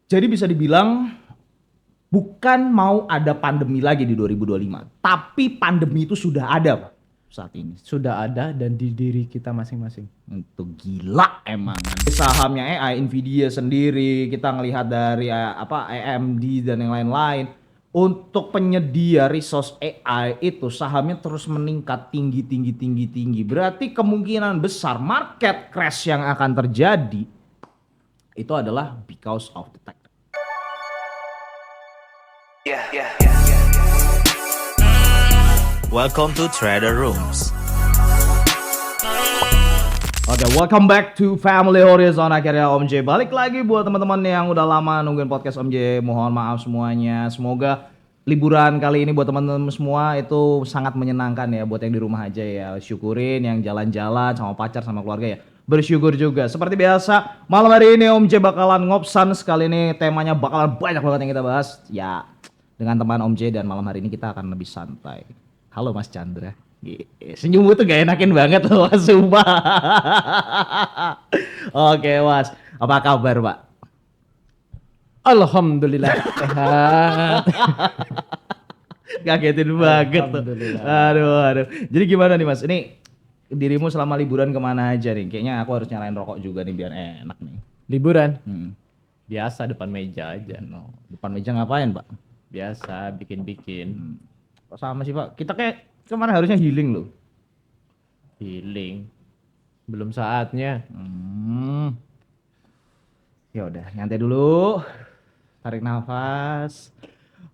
Jadi bisa dibilang bukan mau ada pandemi lagi di 2025, tapi pandemi itu sudah ada Pak, saat ini. Sudah ada dan di diri kita masing-masing. Itu gila emang. Sahamnya AI, Nvidia sendiri, kita ngelihat dari AMD dan yang lain-lain. Untuk penyedia resource AI itu sahamnya terus meningkat tinggi tinggi tinggi tinggi. Berarti kemungkinan besar market crash yang akan terjadi itu adalah because of the tech. Welcome to Trader Rooms. Oke, welcome back to Family Horizon. Akhirnya Om J balik lagi buat teman-teman yang udah lama nungguin podcast Om J. Mohon maaf semuanya. Semoga liburan kali ini buat teman-teman semua itu sangat menyenangkan ya, buat yang di rumah aja ya. Syukurin yang jalan-jalan sama pacar sama keluarga ya. Bersyukur juga. Seperti biasa, malam hari ini Om J bakalan ngopsan. Sekali ini temanya bakalan banyak banget yang kita bahas. Ya, dengan teman Om J, dan malam hari ini kita akan lebih santai. Halo Mas Chandra. Senyummu tuh gak enakin banget loh Mas, sumpah. Oke Mas, apa kabar Pak? Alhamdulillah sehat. Kagetin banget tuh. Alhamdulillah. Aduh. Jadi gimana nih Mas? Ini dirimu selama liburan kemana aja nih? Kayaknya aku harus nyalain rokok juga nih biar enak nih. Liburan Hmm. biasa depan meja aja. No. Depan meja ngapain Pak? Biasa bikin-bikin Kok sama sih Pak? Kita kayak kemarin harusnya healing loh. healing. Belum saatnya. Ya udah, nyantai dulu. Tarik nafas.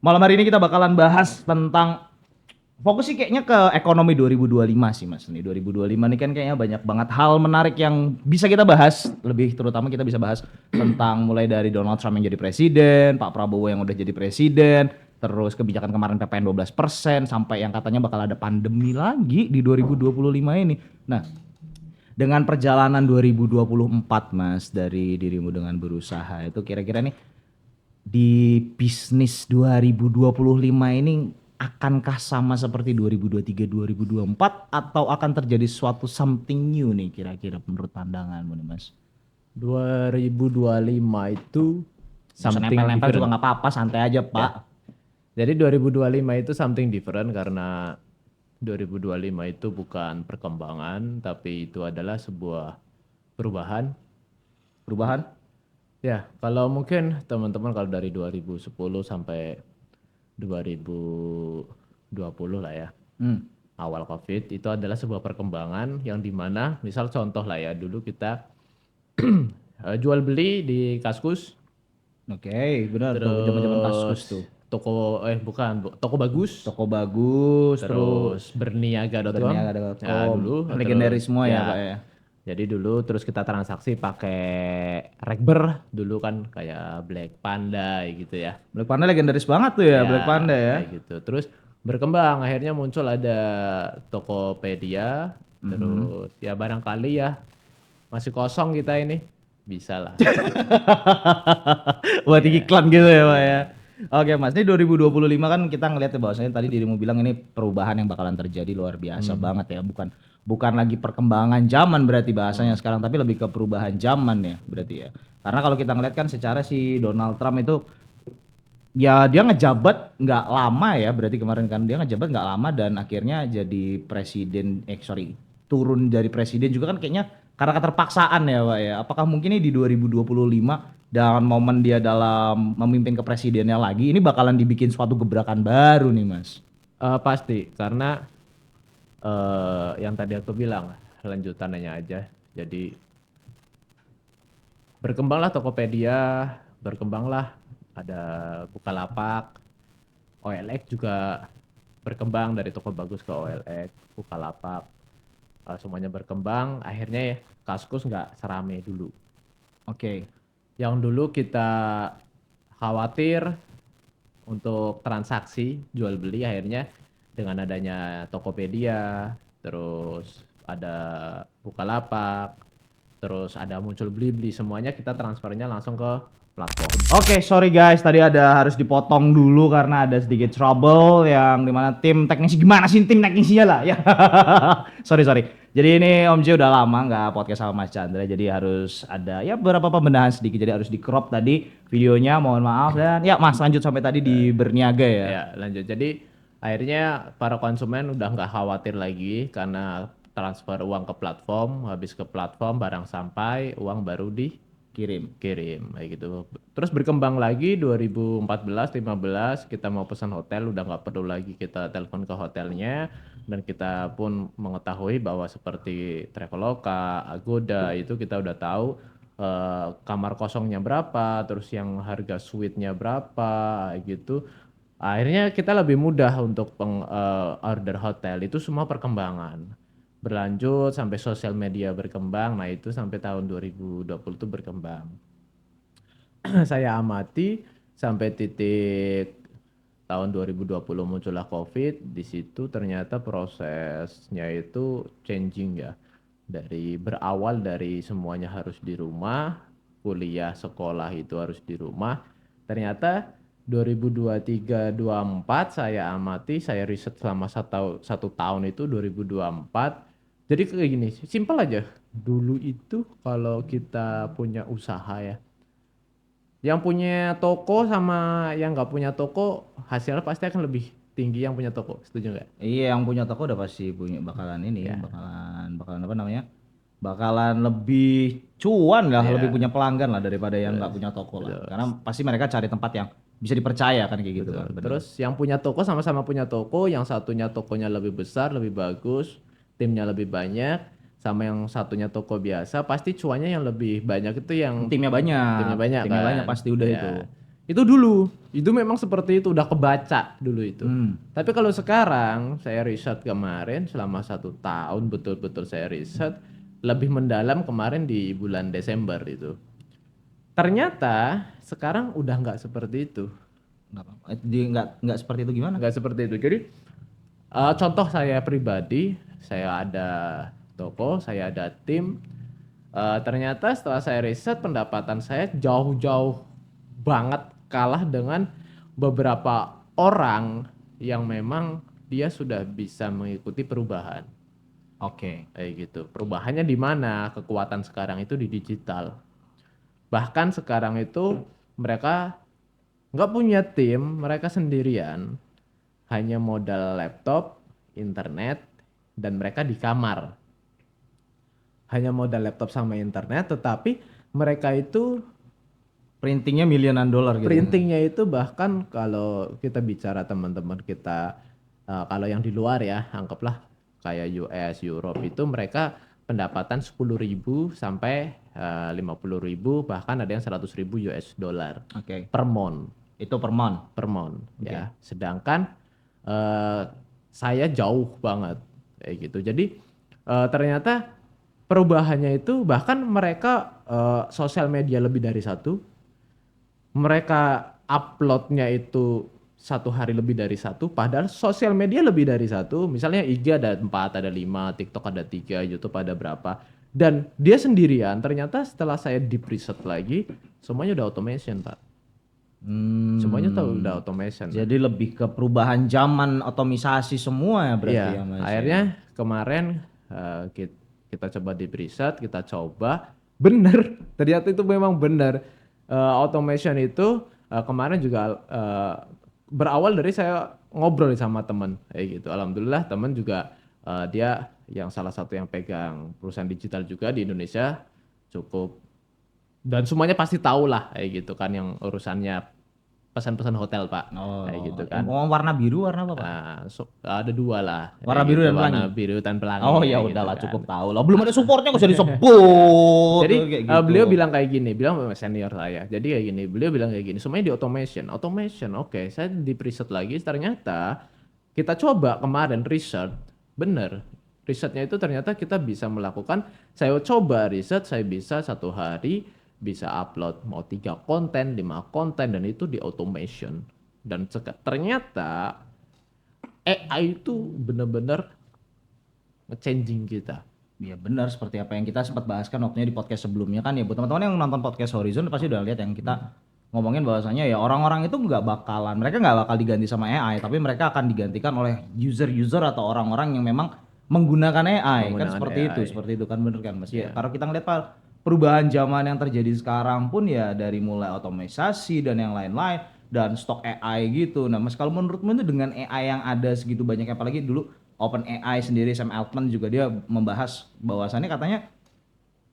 Malam hari ini kita bakalan bahas tentang fokus sih kayaknya ke ekonomi 2025 sih Mas. Nih 2025 nih kan kayaknya banyak banget hal menarik yang bisa kita bahas. Lebih terutama kita bisa bahas tentang mulai dari Donald Trump yang jadi presiden, Pak Prabowo yang udah jadi presiden, terus kebijakan kemarin PPN 12% sampai yang katanya bakal ada pandemi lagi di 2025 ini. Nah, dengan perjalanan 2024 Mas, dari dirimu dengan berusaha itu kira-kira nih di bisnis 2025 ini akankah sama seperti 2023 2024 atau akan terjadi suatu something new nih kira-kira menurut pandanganmu nih Mas? 2025 itu Bisa something nempel-nempel juga different. nggak apa-apa, santai aja Pak. Jadi 2025 itu something different karena 2025 itu bukan perkembangan tapi itu adalah sebuah perubahan. Perubahan? Ya, kalau mungkin teman-teman kalau dari 2010 sampai 2020 lah ya, Hmm. awal COVID itu adalah sebuah perkembangan yang dimana misal contoh lah ya, dulu kita jual beli di Kaskus, Oke, benar tuh zaman-zaman terus kasus tuh. toko bagus, Toko bagus, terus terus berniaga.com, ya berniaga.com, dulu, legendaris terus semua ya ya. Pak ya. Jadi dulu terus kita transaksi pakai Rekber dulu kan kayak Black Panda gitu ya. Black Panda legendaris banget tuh ya, Ya, Black Panda ya. kayak gitu. Terus berkembang akhirnya muncul ada Tokopedia, terus ya barangkali ya masih kosong kita ini. Bisa lah. Buat iklan gitu ya Pak ya. Oke Mas, ini 2025 kan kita ngelihat ya bahwasanya tadi dirimu bilang ini perubahan yang bakalan terjadi luar biasa banget ya. Bukan lagi perkembangan zaman berarti bahasanya sekarang, tapi lebih ke perubahan zaman ya berarti ya. Karena kalau kita ngelihat kan secara si Donald Trump itu ya dia ngejabat nggak lama ya, berarti kemarin kan dia ngejabat nggak lama dan akhirnya jadi presiden, turun dari presiden juga kan kayaknya karena keterpaksaan ya Pak ya. Apakah mungkin ini di 2025 dan momen dia dalam memimpin kepresidennya lagi ini bakalan dibikin suatu gebrakan baru nih Mas? Pasti karena yang tadi aku bilang lanjutannya aja. Jadi berkembanglah Tokopedia, berkembanglah ada Bukalapak, OLX juga berkembang dari toko bagus ke OLX, Bukalapak, semuanya berkembang. Akhirnya ya Kaskus nggak serame dulu. Oke. Yang dulu kita khawatir untuk transaksi jual beli, akhirnya dengan adanya Tokopedia, terus ada Bukalapak, terus ada muncul Blibli, semuanya kita transfernya langsung ke platform. Oke, sorry guys, tadi harus dipotong dulu karena ada sedikit trouble yang dimana tim teknisi gimana sih tim teknisinya lah ya. Sorry. Jadi ini Om J udah lama nggak podcast sama Mas Chandra, jadi harus ada ya beberapa pembenahan sedikit, jadi harus di crop tadi videonya, mohon maaf dan ya Mas lanjut sampai tadi di berniaga ya. Ya, lanjut. Jadi akhirnya para konsumen udah nggak khawatir lagi karena transfer uang ke platform, habis ke platform barang sampai, uang baru Kirim. kayak gitu. Terus berkembang lagi 2014-15 kita mau pesan hotel udah nggak perlu lagi kita telepon ke hotelnya dan kita pun mengetahui bahwa seperti Traveloka, Agoda itu kita udah tahu kamar kosongnya berapa, terus yang harga suite-nya berapa gitu. Akhirnya kita lebih mudah untuk order hotel, itu semua perkembangan. Berlanjut sampai sosial media berkembang, nah itu sampai tahun 2020 itu berkembang. Saya amati sampai titik tahun 2020 muncullah COVID, di situ ternyata prosesnya itu changing ya. Berawal dari semuanya harus di rumah, kuliah, sekolah itu harus di rumah. Ternyata 2023-24 saya amati, saya riset selama satu tahun itu 2024. Jadi kayak gini, simpel aja. Dulu itu kalau kita punya usaha ya, yang punya toko sama yang nggak punya toko hasilnya pasti akan lebih tinggi yang punya toko. Setuju nggak? Iya, yang punya toko udah pasti punya bakalan ini, Ya. bakalan apa namanya? Bakalan lebih cuan lah, Iya. lebih punya pelanggan lah daripada yang nggak punya toko lah. Betul. Karena pasti mereka cari tempat yang bisa dipercaya kan kayak gitu kan. bener. Terus yang punya toko sama-sama punya toko, yang satunya tokonya lebih besar, lebih bagus, timnya lebih banyak, sama yang satunya toko biasa, pasti cuannya yang lebih banyak itu yang timnya banyak. timnya banyak Timnya kan. banyak pasti udah Ya. itu. Itu dulu, itu memang seperti itu, udah kebaca dulu itu. Tapi kalau sekarang, saya riset kemarin selama 1 tahun betul-betul saya riset, lebih mendalam kemarin di bulan Desember itu. Ternyata sekarang udah nggak seperti itu. Nggak apa-apa. Dia nggak seperti itu gimana? Nggak seperti itu. Jadi contoh saya pribadi, saya ada toko, saya ada tim. Ternyata setelah saya riset pendapatan saya jauh-jauh banget kalah dengan beberapa orang yang memang dia sudah bisa mengikuti perubahan. Oke. Kayak gitu. Perubahannya di mana? Kekuatan sekarang itu di digital. Bahkan sekarang itu mereka nggak punya tim, mereka sendirian. Hanya modal laptop, internet, dan mereka di kamar. Hanya modal laptop sama internet, tetapi mereka itu Printingnya milianan dolar gitu. printingnya itu bahkan kalau kita bicara teman-teman kita, kalau yang di luar ya, anggaplah kayak US, Europe itu mereka pendapatan 10.000 sampai 50.000, bahkan ada yang 100.000 US dollar Oke. per month. Itu per month. Per month ya. Sedangkan saya jauh banget kayak gitu. Jadi ternyata perubahannya itu bahkan mereka sosial media lebih dari satu, mereka uploadnya itu 1 hari lebih dari satu, padahal sosial media lebih dari satu. Misalnya IG ada 4, ada 5, TikTok ada 3, YouTube ada berapa. Dan dia sendirian, ternyata setelah saya deep research lagi, semuanya udah automation, Pak. Semuanya tuh udah automation. Jadi lebih ke perubahan zaman, otomisasi semua ya berarti Iya, ya Mas. akhirnya kemarin kita coba deep research, kita coba, bener, ternyata itu memang bener. Automation itu kemarin juga berawal dari saya ngobrol sama teman kayak gitu. Alhamdulillah teman juga dia yang salah satu yang pegang perusahaan digital juga di Indonesia cukup, dan semuanya pasti tahu lah kayak gitu kan yang urusannya pesan-pesan hotel Pak, kayak gitu kan. Warna biru warna apa Pak? Nah, ada 2 lah. Warna kayak biru gitu, dan pelangi. Warna biru dan pelangi. Oh ya kayak udahlah gitu cukup kan. tahu lah. Belum ada supportnya nggak usah disebut. Jadi Kayak gitu. beliau bilang kayak gini, bilang senior saya. Jadi kayak gini, beliau bilang kayak gini, semuanya di automation. Automation, oke. Saya di preset lagi, ternyata kita coba kemarin riset, bener. Risetnya itu ternyata kita bisa melakukan, saya coba riset, saya bisa 1 hari bisa upload mau 3 konten, 5 konten, dan itu di automation. Dan ternyata AI itu bener-bener nge-changing kita. Ya benar, seperti apa yang kita sempat bahaskan waktunya di podcast sebelumnya kan ya, buat teman-teman yang nonton podcast Horizon pasti udah lihat yang kita ngomongin bahwasanya ya orang-orang itu mereka nggak bakal diganti sama AI, tapi mereka akan digantikan oleh user-user atau orang-orang yang memang menggunakan AI kan, Menggunakan seperti itu kan, bener kan Mas ya. Iya. Kalau kita ngeliat Pak, perubahan zaman yang terjadi sekarang pun ya dari mulai otomatisasi dan yang lain-lain dan stok AI gitu. Nah Mas, kalau menurutmu itu dengan AI yang ada segitu banyak, apalagi dulu OpenAI sendiri Sam Altman juga dia membahas bahwasannya katanya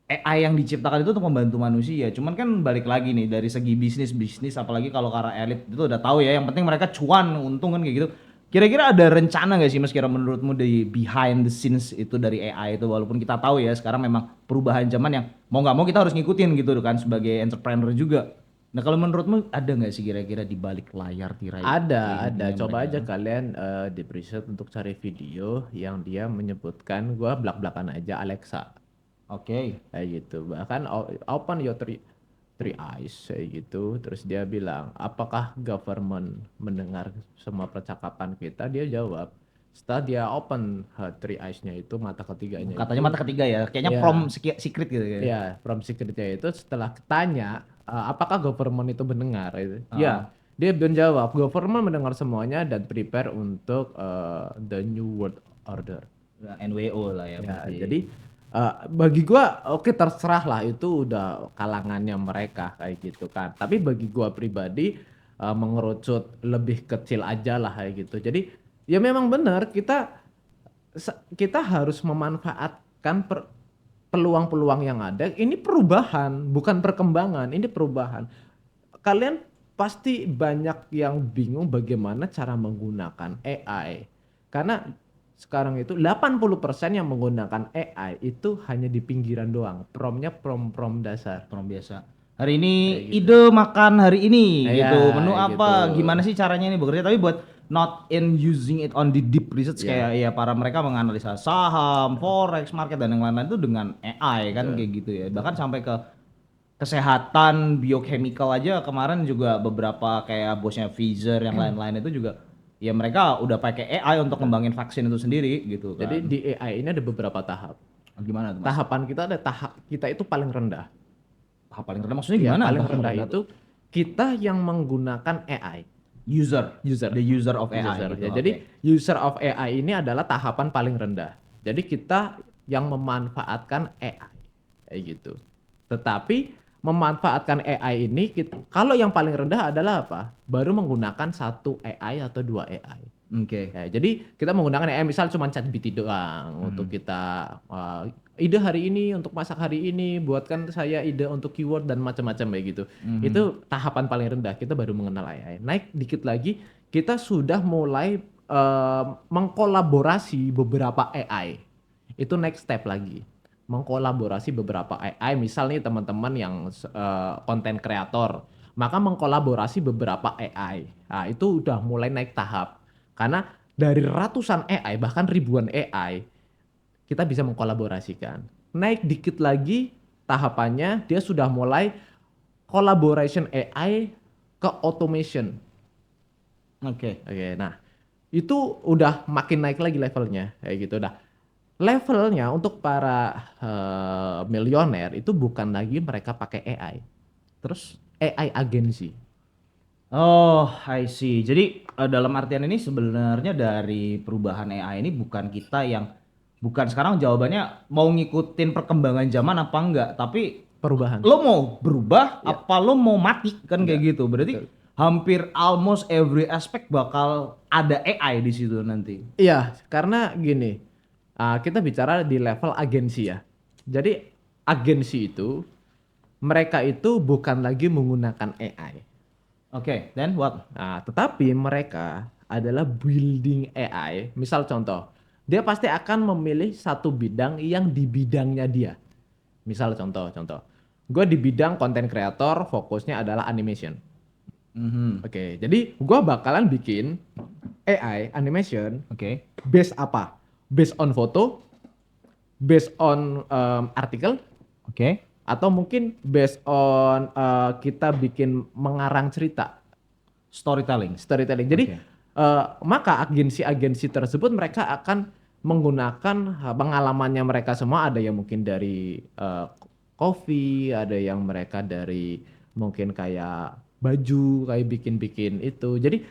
AI yang diciptakan itu untuk membantu manusia. Cuman kan balik lagi nih dari segi bisnis apalagi kalau para elit itu udah tahu ya yang penting mereka cuan, untung kan kayak gitu. Kira-kira ada rencana nggak sih Mas kira menurutmu dari behind the scenes itu dari AI itu, walaupun kita tahu ya sekarang memang perubahan zaman yang mau nggak mau kita harus ngikutin gitu kan sebagai entrepreneur juga. Nah kalau menurutmu ada nggak sih kira-kira di balik layar tirai Ada. dunia Coba mereka? aja kalian di preset untuk cari video yang dia menyebutkan, gua belak-belakan aja Alexa Oke. kayak gitu. Bahkan open your three eyes kayak gitu. Terus dia bilang, apakah government mendengar semua percakapan kita? Dia jawab. Setelah dia open three eyes-nya itu, mata ketiganya Katanya itu, mata ketiga ya, kayaknya ya, from secret gitu ya. ya, from secretnya itu setelah tanya apakah government itu mendengar itu. Ah. Ya, dia menjawab government mendengar semuanya dan prepare untuk the new world order. Nah, NWO lah ya, Ya, berarti. jadi bagi gua oke terserah lah, itu udah kalangannya mereka kayak gitu kan. Tapi bagi gua pribadi mengerucut lebih kecil aja lah kayak gitu. Jadi ya memang benar kita harus memanfaatkan peluang-peluang yang ada. Ini perubahan, bukan perkembangan, ini perubahan. Kalian pasti banyak yang bingung bagaimana cara menggunakan AI. Karena sekarang itu 80% yang menggunakan AI itu hanya di pinggiran doang. Promnya prom dasar. Prom biasa. Hari ini Kayak gitu. ide makan hari ini Iya, gitu. Menu apa? gitu. Gimana sih caranya ini bekerja? Tapi buat not in using it on the deep research Iya. kayak ya para mereka menganalisa saham, forex, market dan yang lain-lain itu dengan AI kan Betul. kayak gitu ya. Bahkan sampai ke kesehatan biochemical aja kemarin juga beberapa kayak bosnya Pfizer yang lain-lain itu juga ya mereka udah pakai AI untuk ngembangin vaksin itu sendiri gitu kan. Jadi di AI ini ada beberapa tahap. Gimana tuh Mas? Tahapan kita ada kita itu paling rendah. Tahap paling rendah maksudnya Iya, gimana? paling Tahap rendah rendah itu kita yang menggunakan AI. user, the user of AI User. gitu. Ya, Oke. jadi user of AI ini adalah tahapan paling rendah. Jadi kita yang memanfaatkan AI kayak gitu. Tetapi memanfaatkan AI ini kalau yang paling rendah adalah apa? Baru menggunakan satu AI atau dua AI. Oke. Ya, jadi kita menggunakan AI misal cuma ChatGPT doang untuk kita ide hari ini untuk masak hari ini, buatkan saya ide untuk keyword dan macam-macam kayak gitu. Itu tahapan paling rendah, kita baru mengenal AI. Naik dikit lagi, kita sudah mulai mengkolaborasi beberapa AI. Itu next step lagi. Mengkolaborasi beberapa AI, misal nih teman-teman yang konten kreator, maka mengkolaborasi beberapa AI. Nah, itu udah mulai naik tahap. Karena dari ratusan AI, bahkan ribuan AI, kita bisa mengkolaborasikan. Naik dikit lagi tahapannya, dia sudah mulai collaboration AI ke automation. Oke. Oke, nah itu udah makin naik lagi levelnya, kayak gitu. Dah levelnya untuk para milioner itu bukan lagi mereka pakai AI, Terus? AI agensi. Oh, I see. Jadi dalam artian ini sebenarnya dari perubahan AI ini bukan kita yang sekarang jawabannya mau ngikutin perkembangan zaman apa enggak, tapi Perubahan. lo mau berubah Ya. apa lo mau mati kan kayak Enggak. gitu. Berarti Betul. hampir almost every aspect bakal ada AI di situ nanti. Iya, karena gini, kita bicara di level agensi ya. Jadi agensi itu, mereka itu bukan lagi menggunakan AI. Oke, then what? Nah, tetapi mereka adalah building AI. Misal contoh, dia pasti akan memilih satu bidang yang di bidangnya dia. Misal contoh, gue di bidang content creator, fokusnya adalah animation. Oke, jadi gue bakalan bikin AI animation Oke. based apa? Based on foto, based on artikel, Oke. atau mungkin based on kita bikin mengarang cerita, Storytelling. storytelling. Jadi Oke. maka agensi-agensi tersebut mereka akan menggunakan pengalamannya mereka semua. Ada yang mungkin dari coffee, ada yang mereka dari mungkin kayak baju, kayak bikin-bikin itu. Jadi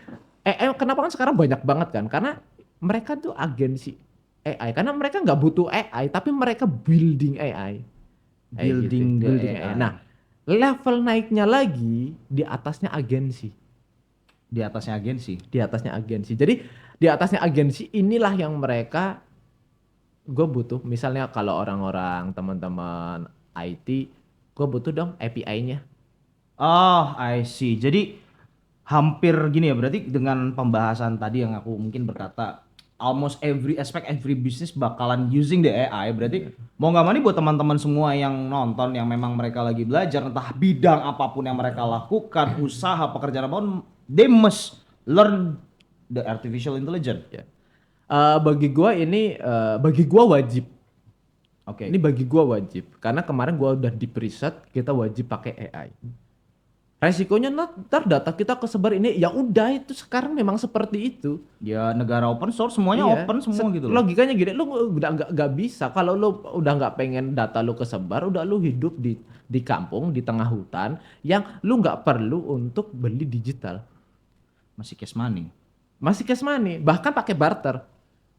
kenapa kan sekarang banyak banget kan? Karena mereka tuh agensi AI. Karena mereka nggak butuh AI, tapi mereka building AI. Kayak Building gitu, the building AI. AI. Nah, level naiknya lagi di atasnya agensi. Di atasnya agensi. Di atasnya agensi. Jadi di atasnya agensi inilah yang mereka, gue butuh misalnya kalau orang-orang teman-teman IT, gue butuh dong API-nya. Oh, I see. Jadi hampir gini ya, berarti dengan pembahasan tadi yang aku mungkin berkata almost every aspect, every business bakalan using the AI. Berarti mau nggak mau nih buat teman-teman semua yang nonton, yang memang mereka lagi belajar entah bidang apapun yang mereka lakukan, usaha, pekerjaan apapun, they must learn the artificial intelligence. Ya. Bagi gue ini, bagi gue wajib. Oke. Ini bagi gue wajib. Karena kemarin gue udah di preset, kita wajib pakai AI. Resikonya ntar data kita kesebar ini, ya udah itu sekarang memang seperti itu. Ya negara open source semuanya Iya, open semua gitu loh. logikanya gini, lu udah nggak bisa kalau lu udah nggak pengen data lu kesebar, udah lu hidup di kampung di tengah hutan yang lu nggak perlu untuk beli digital, Masih cash money. masih cash money, bahkan pakai barter.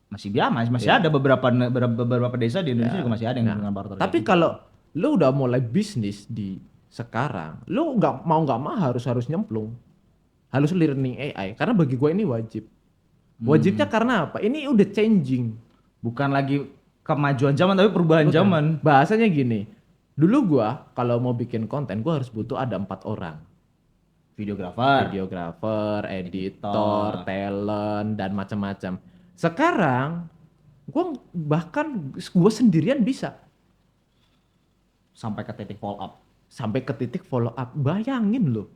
Masih biasa, masih Iya. ada beberapa desa di Indonesia juga masih ada yang dengan barter. Tapi kayak gitu. kalau lu udah mulai bisnis di sekarang, lu nggak mau harus nyemplung, harus learning AI karena bagi gue ini wajib. Wajibnya karena apa? Ini udah changing. Bukan lagi kemajuan zaman tapi perubahan Bukan. zaman. Bahasanya gini, dulu gua kalau mau bikin konten gua harus butuh ada 4 orang. Videografer. Videografer, editor, talent, dan macam-macam. Sekarang gua bahkan gua sendirian bisa Sampai ke titik follow up. sampai ke titik follow up. Bayangin loh.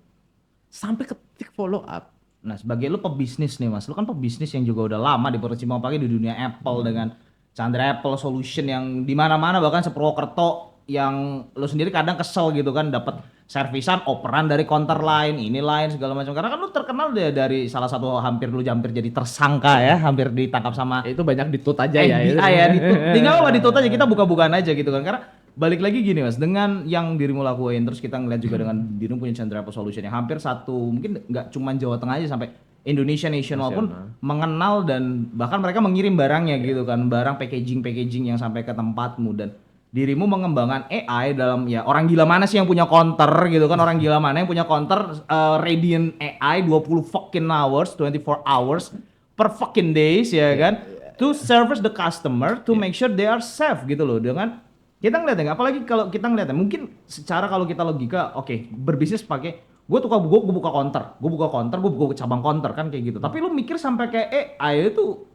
Sampai ke titik follow up. Nah, sebagai lu pebisnis nih Mas, lu kan pebisnis yang juga udah lama di Percima apalagi di dunia Apple dengan Chandra Apple Solution yang di mana-mana bahkan sepurwokerto yang lu sendiri kadang kesel gitu kan dapat servisan operan dari counter lain, ini lain segala macam. Karena kan lu terkenal dari salah satu hampir jadi tersangka ya, hampir ditangkap sama Itu banyak ditut aja ya. FBI ya, tinggal apa ditut aja kita buka-bukaan aja gitu kan. Karena balik lagi gini Mas, dengan yang dirimu lakuin terus kita ngeliat juga dengan dirimu punya Chandra Apple Solution yang hampir satu mungkin nggak cuma Jawa Tengah aja sampai Indonesia nasional pun mengenal dan bahkan mereka mengirim barangnya gitu kan, barang packaging yang sampai ke tempatmu dan dirimu mengembangkan AI dalam ya orang gila mana sih yang punya counter gitu kan, orang gila mana yang punya counter Radiant AI 20 fucking hours 24 hours per fucking days ya kan to service the customer to make sure they are safe gitu loh. Dengan kita ngeliatnya, apalagi kalau kita ngeliatnya, mungkin secara kalau kita logika, oke, berbisnis pakai, gue buka counter, gue buka cabang counter kan kayak gitu. Tapi lu mikir sampai kayak AI itu,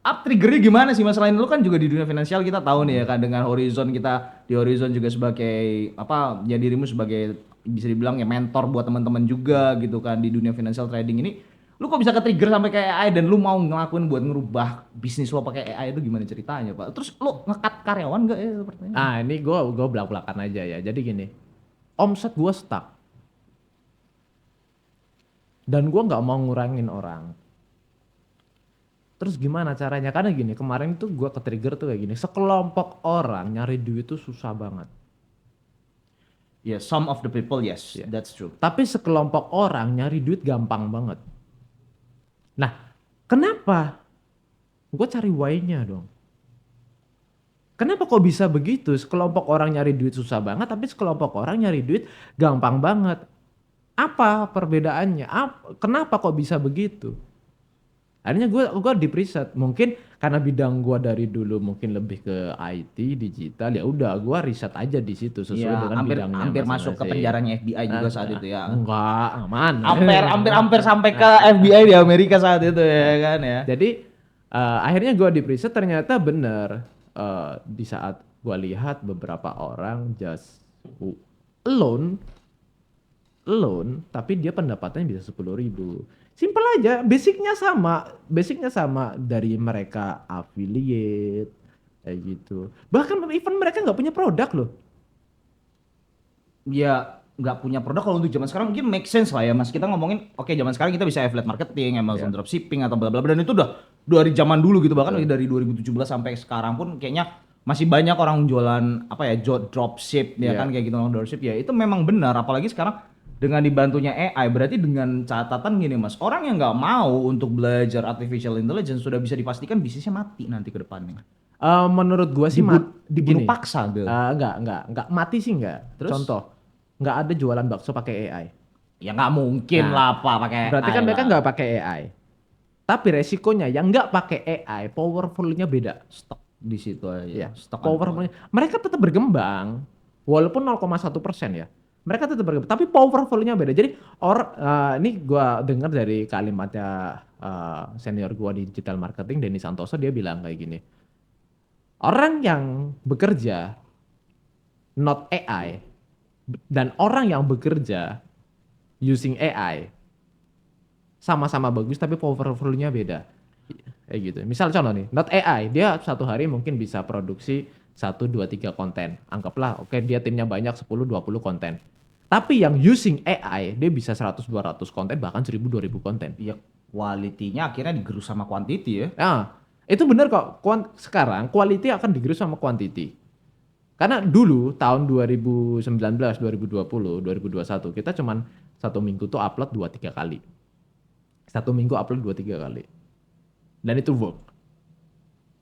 triggernya gimana sih? Masalah ini lu kan juga di dunia finansial kita tahu nih ya kan dengan Horizon kita di Horizon juga sebagai apa? Ya dirimu sebagai bisa dibilang ya mentor buat teman-teman juga gitu kan di dunia financial trading ini. Lu kok bisa ke-trigger sampai kayak AI dan lu mau ngelakuin buat ngerubah bisnis lo pakai AI itu gimana ceritanya, Pak? Terus lu nge-cut karyawan enggak ya pertanyaan? Ah, ini gua belak-belakan aja ya. Jadi gini, omset gua stuck. Dan gua nggak mau ngurangin orang. Terus gimana caranya? Karena gini, kemarin tuh gua ke-trigger tuh kayak gini, sekelompok orang nyari duit tuh susah banget. Yeah, some of the people yes, that's true. Tapi sekelompok orang nyari duit gampang banget. Nah, kenapa? Gue cari why-nya dong. Kenapa kok bisa begitu? Sekelompok orang nyari duit susah banget, tapi sekelompok orang nyari duit gampang banget. Apa perbedaannya? Kenapa kok bisa begitu? Akhirnya gue di preset. Mungkin karena bidang gue dari dulu mungkin lebih ke IT, digital, ya udah gue riset aja di situ sesuai Ya, dengan bidangnya. hampir masuk ke masing-masing. penjaranya FBI juga saat itu ya. Enggak, aman. Hampir sampai ke FBI di Amerika saat itu ya kan ya. Jadi akhirnya gue di preset ternyata bener. Di saat gue lihat beberapa orang just alone tapi dia pendapatannya bisa 10.000. Simpel aja, basicnya sama dari mereka affiliate kayak gitu. Bahkan even mereka nggak punya produk loh. Ya nggak punya produk, kalau untuk zaman sekarang mungkin make sense lah ya Mas. Kita ngomongin oke zaman sekarang kita bisa affiliate marketing, Amazon dropshipping atau bla bla bla, dan itu udah dari zaman dulu gitu, bahkan dari 2017 sampai sekarang pun kayaknya masih banyak orang jualan apa ya, dropship ya kan, kayak gitu dropship ya. Itu memang benar, apalagi sekarang dengan dibantunya AI, berarti dengan catatan gini Mas, orang yang nggak mau untuk belajar artificial intelligence sudah bisa dipastikan bisnisnya mati nanti ke depannya. Menurut gua sih Dibunuh gini. paksa gitu. Enggak mati sih enggak. Terus? Contoh, enggak ada jualan bakso pakai AI. Ya nggak mungkin Nah, lah Pak pakai Berarti kan AI mereka lah. nggak pakai AI. Tapi resikonya yang nggak pakai AI, powerfulnya beda. Stok di situ aja. Ya, Stok powerfulnya. Mereka tetap berkembang, walaupun 0,1% ya. Mereka tetap berkembang, tapi powerfulnya beda. Jadi ini gua dengar dari kalimatnya senior gua di digital marketing, Denny Santoso, dia bilang kayak gini. Orang yang bekerja not AI dan orang yang bekerja using AI sama-sama bagus tapi powerfulnya beda. Kayak gitu. Misal contoh nih, not AI, dia satu hari mungkin bisa produksi 1, 2, 3 konten. Anggaplah oke dia timnya banyak 10, 20 konten. Tapi yang using AI, dia bisa 100, 200 konten, bahkan 1000, 2000 konten. Ya quality-nya akhirnya digerus sama quantity ya. Nah, itu benar kok. Sekarang quality akan digerus sama quantity. Karena dulu tahun 2019, 2020, 2021 kita cuman satu minggu tuh upload 2-3 kali. Satu minggu upload 2-3 kali. Dan itu work.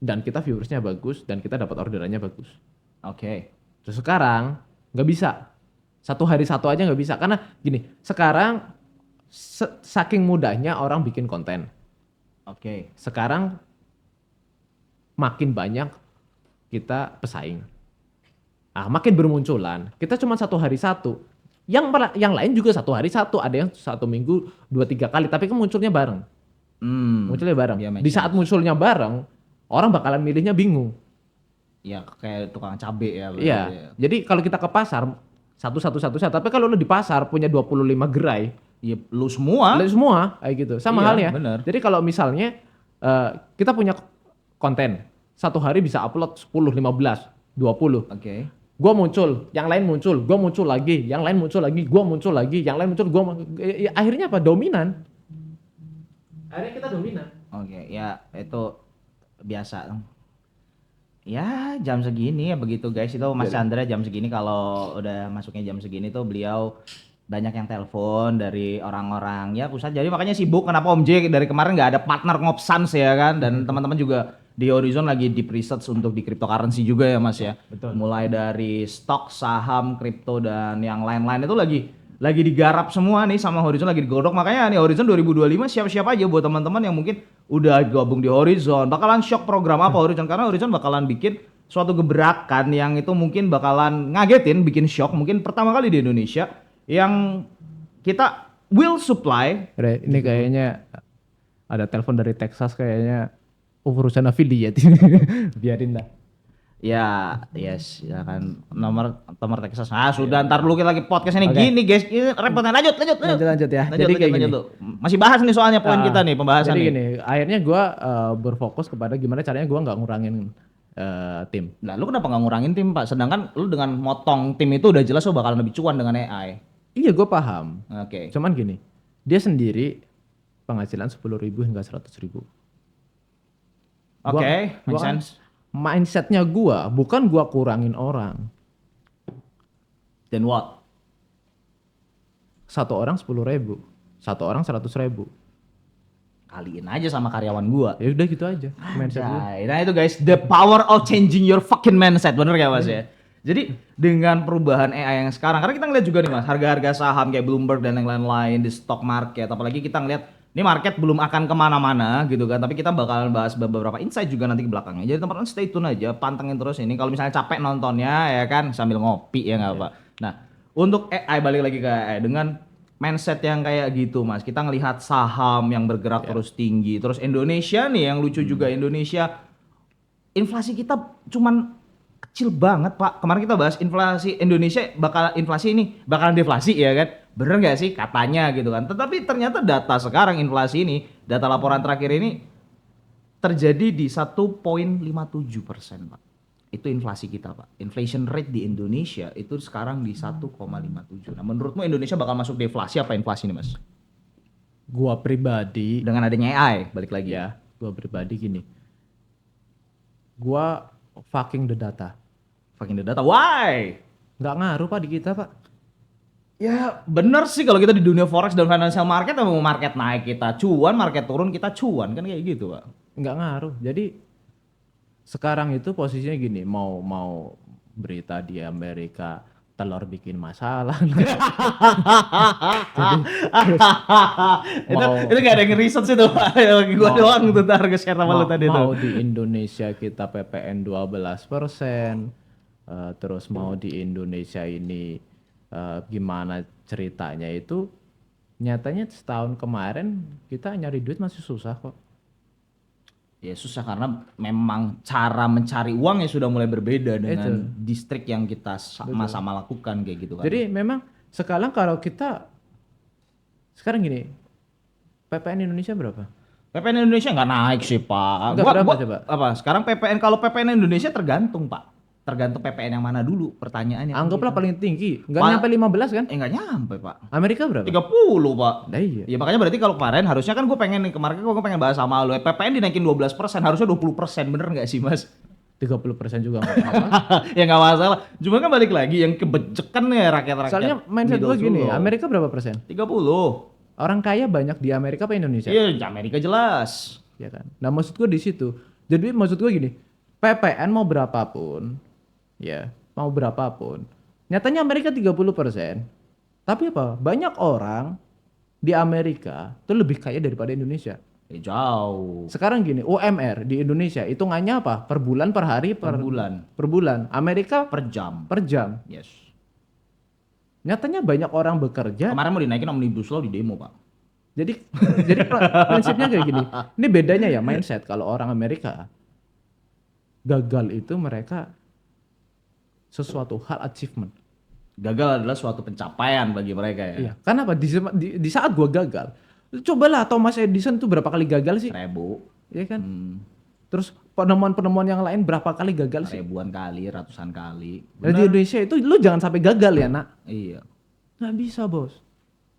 Dan kita viewersnya bagus dan kita dapat orderannya bagus. Oke. Terus sekarang nggak bisa. Satu hari satu aja nggak bisa. Karena gini, sekarang saking mudahnya orang bikin konten. Oke. Sekarang makin banyak kita pesaing. Makin bermunculan. Kita cuma satu hari satu. Yang lain juga satu hari satu. Ada yang satu minggu 2-3 kali. Tapi kan munculnya bareng. Munculnya bareng. Ya, Di saat munculnya bareng, orang bakalan milihnya bingung. Ya kayak tukang cabe ya. Iya. Jadi kalau kita ke pasar satu. Tapi kalau lu di pasar punya 25 gerai, Ya lu semua. lu semua kayak gitu. Sama Iya, halnya. bener. Jadi kalau misalnya kita punya konten, satu hari bisa upload 10, 15, 20. Oke. Gua muncul, yang lain muncul, gua muncul lagi, yang lain muncul lagi, gua muncul lagi, yang lain muncul, akhirnya apa? Dominan. Akhirnya kita dominan. Oke, ya itu biasa. Ya jam segini ya begitu guys, itu Mas Chandra jam segini kalau udah masuknya jam segini tuh beliau banyak yang telepon dari orang-orang ya pusat, jadi makanya sibuk. Kenapa Om J dari kemarin nggak ada partner ngopsans ya kan, dan teman-teman juga di Horizon lagi deep research untuk di cryptocurrency juga ya Mas ya. Betul. Mulai dari stok, saham, kripto dan yang lain-lain itu lagi digarap semua nih sama Horizon, lagi digodok. Makanya nih Horizon 2025 siap-siap aja buat teman-teman yang mungkin udah gabung di Horizon. Bakalan shock program apa Horizon, karena Horizon bakalan bikin suatu gebrakan yang itu mungkin bakalan ngagetin, bikin shock. Mungkin pertama kali di Indonesia yang kita will supply. Ini kayaknya ada telepon dari Texas kayaknya urusan affiliate. Biarin lah. Ya, yes, ya kan nomor Texas. Sudah ntar dulu kita lagi podcast ini gini guys. Ini repotnya lanjut ya. Jadi kayak gini. lanjut. Masih bahas nih soalnya poin kita nih, pembahasan Jadi nih. gini, akhirnya gua berfokus kepada gimana caranya gua nggak ngurangin tim. Nah, lu kenapa nggak ngurangin tim, Pak? Sedangkan lu dengan motong tim itu udah jelas lu bakalan lebih cuan dengan AI. Iya, gua paham. Oke. Cuman gini, dia sendiri penghasilan 10.000 hingga 100.000. Oke, make sense. Mindsetnya gua bukan gua kurangin orang. Then what? Satu orang 10.000, satu orang 100.000. Kaliin aja sama karyawan gua. Ya udah gitu aja mindset gua. Nah itu guys, the power of changing your fucking mindset, bener gak Mas ya? Jadi dengan perubahan AI yang sekarang, karena kita ngeliat juga nih Mas, harga-harga saham kayak Bloomberg dan yang lain-lain di stock market, apalagi kita ngeliat ini market belum akan kemana-mana gitu kan, tapi kita bakalan bahas beberapa insight juga nanti ke belakangnya. Jadi teman-teman stay tune aja, pantengin terus ini. Kalau misalnya capek nontonnya ya kan sambil ngopi ya nggak apa. Nah untuk AI, balik lagi ke AI dengan mindset yang kayak gitu Mas, kita ngelihat saham yang bergerak terus tinggi, terus Indonesia nih yang lucu juga, Indonesia inflasi kita cuman kecil banget Pak. Kemarin kita bahas inflasi Indonesia bakalan deflasi ya kan. Bener gak sih katanya gitu kan. Tetapi ternyata data sekarang inflasi ini, data laporan terakhir ini terjadi di 1,57% Pak. itu inflasi kita, Pak. Inflation rate di Indonesia itu sekarang di 1,57. Nah, menurutmu Indonesia bakal masuk deflasi apa inflasi nih, Mas? Gua pribadi Dengan adanya AI, balik lagi ya. gua pribadi gini. Gua fucking the data. Fucking the data. Why? Nggak ngaruh Pak di kita, Pak. Ya bener sih kalau kita di dunia forex dan financial market, mau market naik kita cuan, market turun kita cuan, kan kayak gitu, Pak. Nggak ngaruh. Jadi sekarang itu posisinya gini, mau berita di Amerika telur bikin masalah. Itu gak ada yang research itu, Pak. Gua doang tuh ntar share sama lu tadi mau tuh. di Indonesia kita PPN 12%, terus mau di Indonesia ini gimana ceritanya itu, nyatanya setahun kemarin kita nyari duit masih susah kok. Ya susah karena memang cara mencari uang ya sudah mulai berbeda dengan distrik yang kita sama-sama lakukan kayak gitu kan. Jadi memang sekarang kalau kita sekarang gini, PPN Indonesia berapa? PPN Indonesia nggak naik sih, Pak. Nggak, berapa coba? Apa? Sekarang PPN, kalau PPN Indonesia tergantung, Pak. Tergantung PPN yang mana dulu pertanyaannya. Anggaplah paling tinggi, nggak Pak, nyampe 15 kan? nggak nyampe, Pak. Amerika berapa? 30, Pak. Nah, iya. Ya makanya berarti kalau kemarin harusnya kan gue pengen nih, kemarin gue pengen bahas sama lo. PPN dinaikin 12%, harusnya 20%, bener nggak sih, Mas? 30% juga nggak apa-apa. Ya nggak masalah. Cuma kan balik lagi yang kebecekan nih rakyat-rakyat. Soalnya mindset gue middle gini, dulu. Amerika berapa persen? 30. Orang kaya banyak di Amerika apa Indonesia? Iya, di Amerika jelas. Ya kan. Nah maksud gue di situ. Jadi maksud gue gini, PPN mau berapapun, ya mau berapapun, nyatanya Amerika 30%. Tapi apa? Banyak orang di Amerika tuh lebih kaya daripada Indonesia. Jauh. Sekarang gini, UMR di Indonesia hitungannya apa? Per bulan, per hari, Per bulan. Per bulan. Amerika Per jam. per jam. Yes. Nyatanya banyak orang bekerja. Kemarin mau dinaikin Omnibus Law di demo, Pak. Jadi jadi prinsipnya kayak gini. Ini bedanya ya mindset kalau orang Amerika gagal itu mereka sesuatu hal achievement. Gagal adalah suatu pencapaian bagi mereka ya. Iya. Karena apa? Di saat gua gagal, cobalah Thomas Edison tuh berapa kali gagal sih? 1000. Iya kan? Hmm, Terus penemuan-penemuan yang lain berapa kali gagal sih? ribuan kali, ratusan kali. Nah, di Indonesia itu lu jangan sampai gagal ya, Nak. Iya. Nggak bisa, Bos.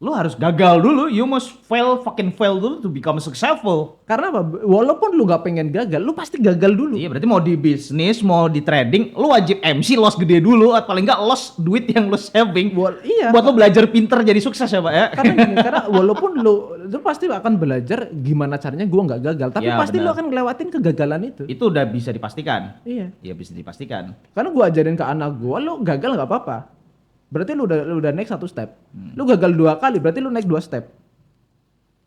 Lu harus gagal dulu, you must fucking fail dulu to become successful. Karena apa? Walaupun lu nggak pengen gagal, lu pasti gagal dulu. Iya, berarti mau di bisnis, mau di trading, lu wajib MC loss gede dulu, atau paling enggak loss duit yang lu saving. Iya. Buat lu belajar pinter jadi sukses ya, Pak ya. Karena gini, karena walaupun lu pasti akan belajar gimana caranya gua nggak gagal, tapi Iya, pasti lu benar. akan ngelewatin kegagalan itu. Itu udah bisa dipastikan. Iya. Iya, bisa dipastikan. Karena gua ajarin ke anak gua, lu gagal nggak apa-apa. Berarti lu udah naik 1 step. Lu gagal 2 kali, berarti lu naik 2 step.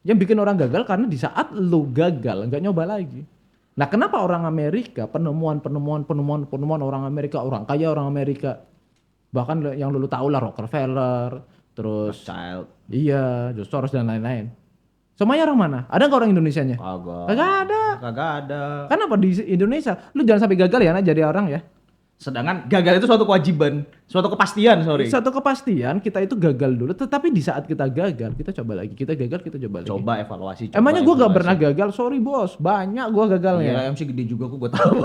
Yang bikin orang gagal karena di saat lu gagal nggak nyoba lagi. Nah, kenapa orang Amerika penemuan orang Amerika, orang kaya orang Amerika, bahkan yang lu tahu lah Rockefeller, terus Child. iya, George Soros dan lain-lain. Semuanya orang mana? Ada nggak orang Indonesianya? Kagak. Kagak ada. Kagak ada. Kenapa di Indonesia? Lu jangan sampai gagal ya, Nak, jadi orang ya. Sedangkan gagal itu suatu kewajiban, suatu kepastian, sorry. Satu kepastian kita itu gagal dulu, tetapi di saat kita gagal, kita coba lagi. Kita gagal, kita coba lagi. Coba evaluasi. Coba Emangnya gue gak evaluasi. pernah gagal? Sorry bos, banyak gue gagalnya. Iya, MC gede juga gue tahu.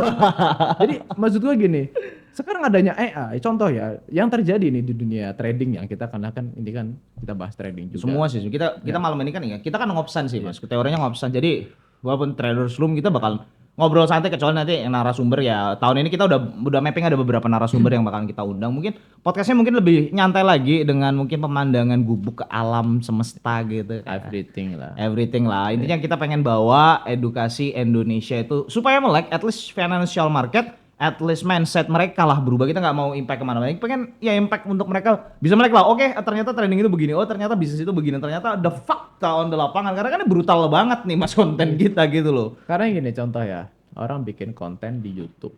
Jadi maksud gue gini, sekarang adanya AI, contoh ya, yang terjadi nih di dunia trading yang kita karena kan ini kan kita bahas trading juga. Semua sih, kita malam ini kan ya, kita kan ngopsan sih Mas, teorinya ngopsan. Jadi walaupun traders room kita bakal ngobrol santai, kecuali nanti yang narasumber ya. Tahun ini kita udah mapping ada beberapa narasumber yang bakalan kita undang. Mungkin podcastnya mungkin lebih nyantai lagi dengan mungkin pemandangan gubuk ke alam semesta gitu. Everything lah. Everything lah. Intinya kita pengen bawa edukasi Indonesia itu supaya melek, at least financial market, at least mindset mereka lah berubah. Kita nggak mau impact kemana-mana. Pengen ya impact untuk mereka bisa melek lah. Oke, ternyata trading itu begini. Oh, ternyata bisnis itu begini. Ternyata the fakta on the lapangan. Karena kan ini brutal banget nih Mas konten kita gitu loh. Karena gini contoh ya, orang bikin konten di YouTube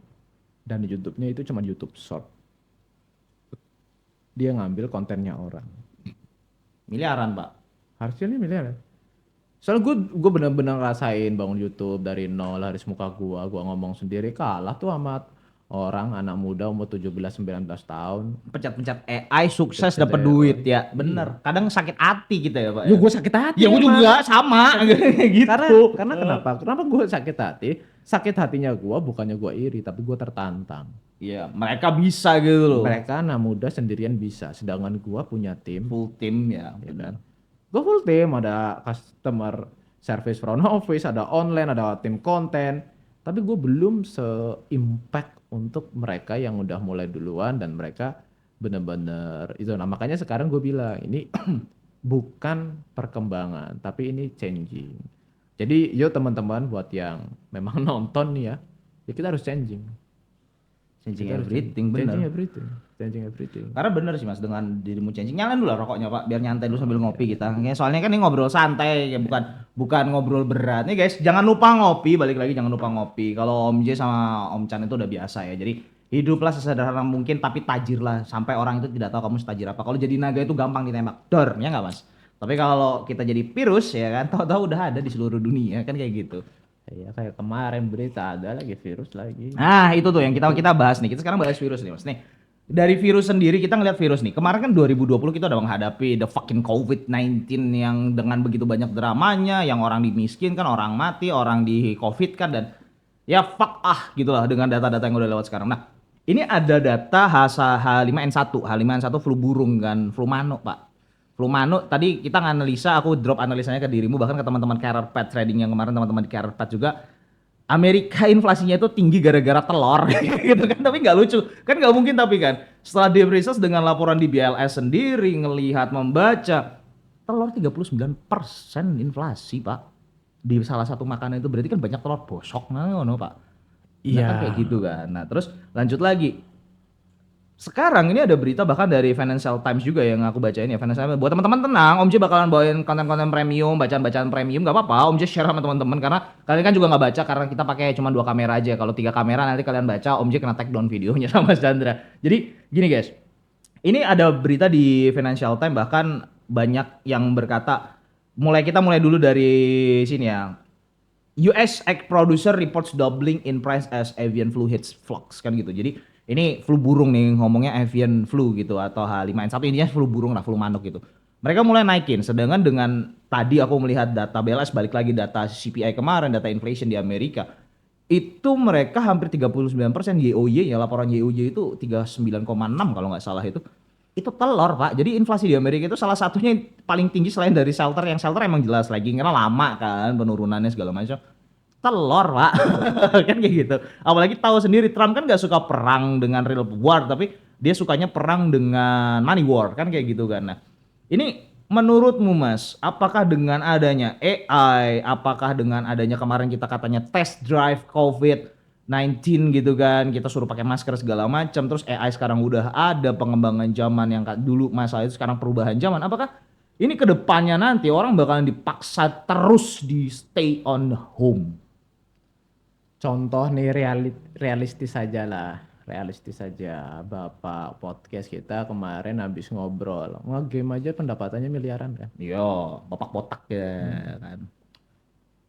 dan di YouTube-nya itu cuma YouTube Short. Dia ngambil kontennya orang. Miliaran, Pak. Hasilnya miliaran. Soalnya gue benar-benar ngerasain bangun YouTube dari nol, harus muka gue ngomong sendiri, kalah tuh sama orang anak muda umur 17-19 tahun. Pencet-pencet AI sukses dapat duit ya. Bener. Kadang sakit hati kita ya, Pak. Ya gue sakit hati. Ya gue juga sama gitu. Karena kenapa? Kenapa gue sakit hati? Sakit hatinya gue bukannya gue iri, tapi gue tertantang. Iya, mereka bisa gitu loh. Mereka anak muda sendirian bisa, sedangkan gua punya tim, Full team ya. ya kan. Gua full tim, ada customer service front office, ada online, ada tim konten. Tapi gue belum se-impact untuk mereka yang udah mulai duluan dan mereka bener-bener itu. Nah makanya sekarang gue bilang ini bukan perkembangan, tapi ini changing. Jadi yuk teman-teman buat yang memang nonton nih ya kita harus changing. Changing Kita harus everything, changing bener. everything, changing everything. Karena bener sih mas, dengan dirimu changing, nyalain dulu lah rokoknya pak, biar nyantai dulu sambil ngopi kita. Ya, soalnya kan ini ngobrol santai, ya bukan ngobrol berat. Nih guys, jangan lupa ngopi, balik lagi jangan lupa ngopi. Kalau Om J sama Om Chan itu udah biasa ya. Jadi hiduplah sesederhana mungkin, tapi tajir lah. Sampai orang itu tidak tahu kamu setajir apa. Kalau jadi naga itu gampang ditembak, dor, ya nggak mas? Tapi kalau kita jadi virus ya kan, tahu-tahu udah ada di seluruh dunia kan kayak gitu. Ya kayak kemarin berita ada lagi virus lagi. Nah itu tuh yang kita bahas nih. Kita sekarang bahas virus nih mas. Nih dari virus sendiri kita ngeliat virus nih. Kemarin kan 2020 kita udah menghadapi the fucking COVID-19 yang dengan begitu banyak dramanya, yang orang dimiskinkan, orang mati, orang di COVID kan dan ya fuck gitulah dengan data-data yang udah lewat sekarang. Nah ini ada data H5N1, H5N1 flu burung kan, flu manuk pak. Flu manuk tadi kita nganalisa, aku drop analisanya ke dirimu bahkan ke teman-teman Carer Pet Trading yang kemarin teman-teman di Carer Pet juga. Amerika inflasinya itu tinggi gara-gara telur gitu kan, tapi nggak lucu kan, nggak mungkin. Tapi kan setelah dia research dengan laporan di BLS sendiri, ngelihat membaca telur 39% inflasi pak di salah satu makanan itu, berarti kan banyak telur bosok no pak. Iya kan kayak gitu kan. Nah terus lanjut lagi. Sekarang ini ada berita bahkan dari Financial Times juga yang aku bacain ya. Financial Times. Buat teman-teman tenang, Om J bakalan bawain konten-konten premium, bacaan-bacaan premium, nggak apa-apa. Om J share sama teman-teman karena kalian kan juga nggak baca karena kita pakai cuma 2 kamera aja. Kalau 3 kamera nanti kalian baca, Om J kena take down videonya sama Mas Chandra. Jadi gini guys, ini ada berita di Financial Times bahkan banyak yang berkata, kita mulai dulu dari sini ya. US egg producer reports doubling in price as avian flu hits flocks kan gitu. Jadi ini flu burung nih, ngomongnya avian flu gitu atau H5N1, intinya flu burung lah, flu manuk gitu. Mereka mulai naikin, sedangkan dengan tadi aku melihat data BLS, balik lagi data CPI kemarin, data inflation di Amerika, itu mereka hampir 39% YoY ya, laporan YoY itu 39,6 kalau nggak salah itu telur pak. Jadi inflasi di Amerika itu salah satunya paling tinggi selain dari shelter, yang shelter emang jelas lagi karena lama kan penurunannya segala macam. Telur pak kan kayak gitu. Apalagi tahu sendiri Trump kan gak suka perang dengan real war, tapi dia sukanya perang dengan money war kan kayak gitu kan. Nah ini menurutmu mas, apakah dengan adanya AI, apakah dengan adanya kemarin kita katanya test drive COVID-19 gitu kan, kita suruh pakai masker segala macam, terus AI sekarang udah ada pengembangan zaman yang dulu masa itu, sekarang perubahan zaman, apakah ini kedepannya nanti orang bakalan dipaksa terus di stay on home? Contoh nih realistis saja lah, realistis saja. Bapak podcast kita kemarin habis ngobrol, nge-game aja pendapatannya miliaran kan. Iya, bapak botak ya kan.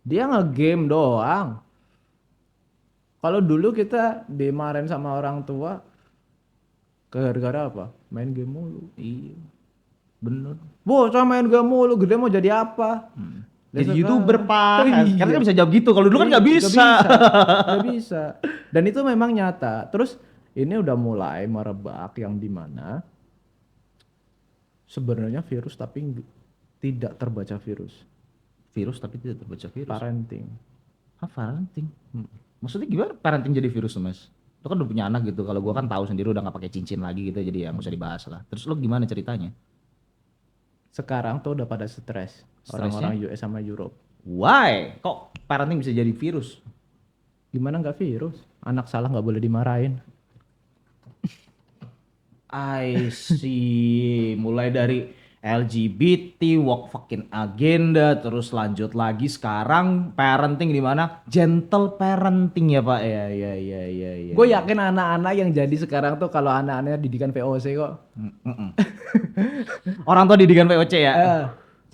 Dia nge-game doang. Kalau dulu kita dimarahin sama orang tua, gara-gara apa? Main game mulu. Iya, bener. Bocah main game mulu, gede mau jadi apa? Jadi YouTuber pak, Iya. karena kan bisa jawab gitu. Kalau dulu kan nggak bisa. Nggak bisa. Dan itu memang nyata. Terus ini udah mulai merebak yang dimana sebenarnya virus tapi tidak terbaca virus. Virus tapi tidak terbaca virus. Parenting. Parenting. Maksudnya gimana parenting jadi virus tuh mas? Lo kan udah punya anak gitu. Kalau gua kan tahu sendiri udah nggak pakai cincin lagi gitu, jadi ya nggak usah dibahas lah. Terus lo gimana ceritanya? Sekarang tuh udah pada stres. Orang-orang US sama Europe. Why? Kok parenting bisa jadi virus? Gimana nggak virus? Anak salah nggak boleh dimarahin. I see. Mulai dari LGBT, woke fucking agenda, terus lanjut lagi sekarang parenting di mana? Gentle parenting ya pak. Ya. Gue yakin anak-anak yang jadi sekarang tuh kalau anak-anaknya didikan VOC kok. Orang tua didikan VOC ya.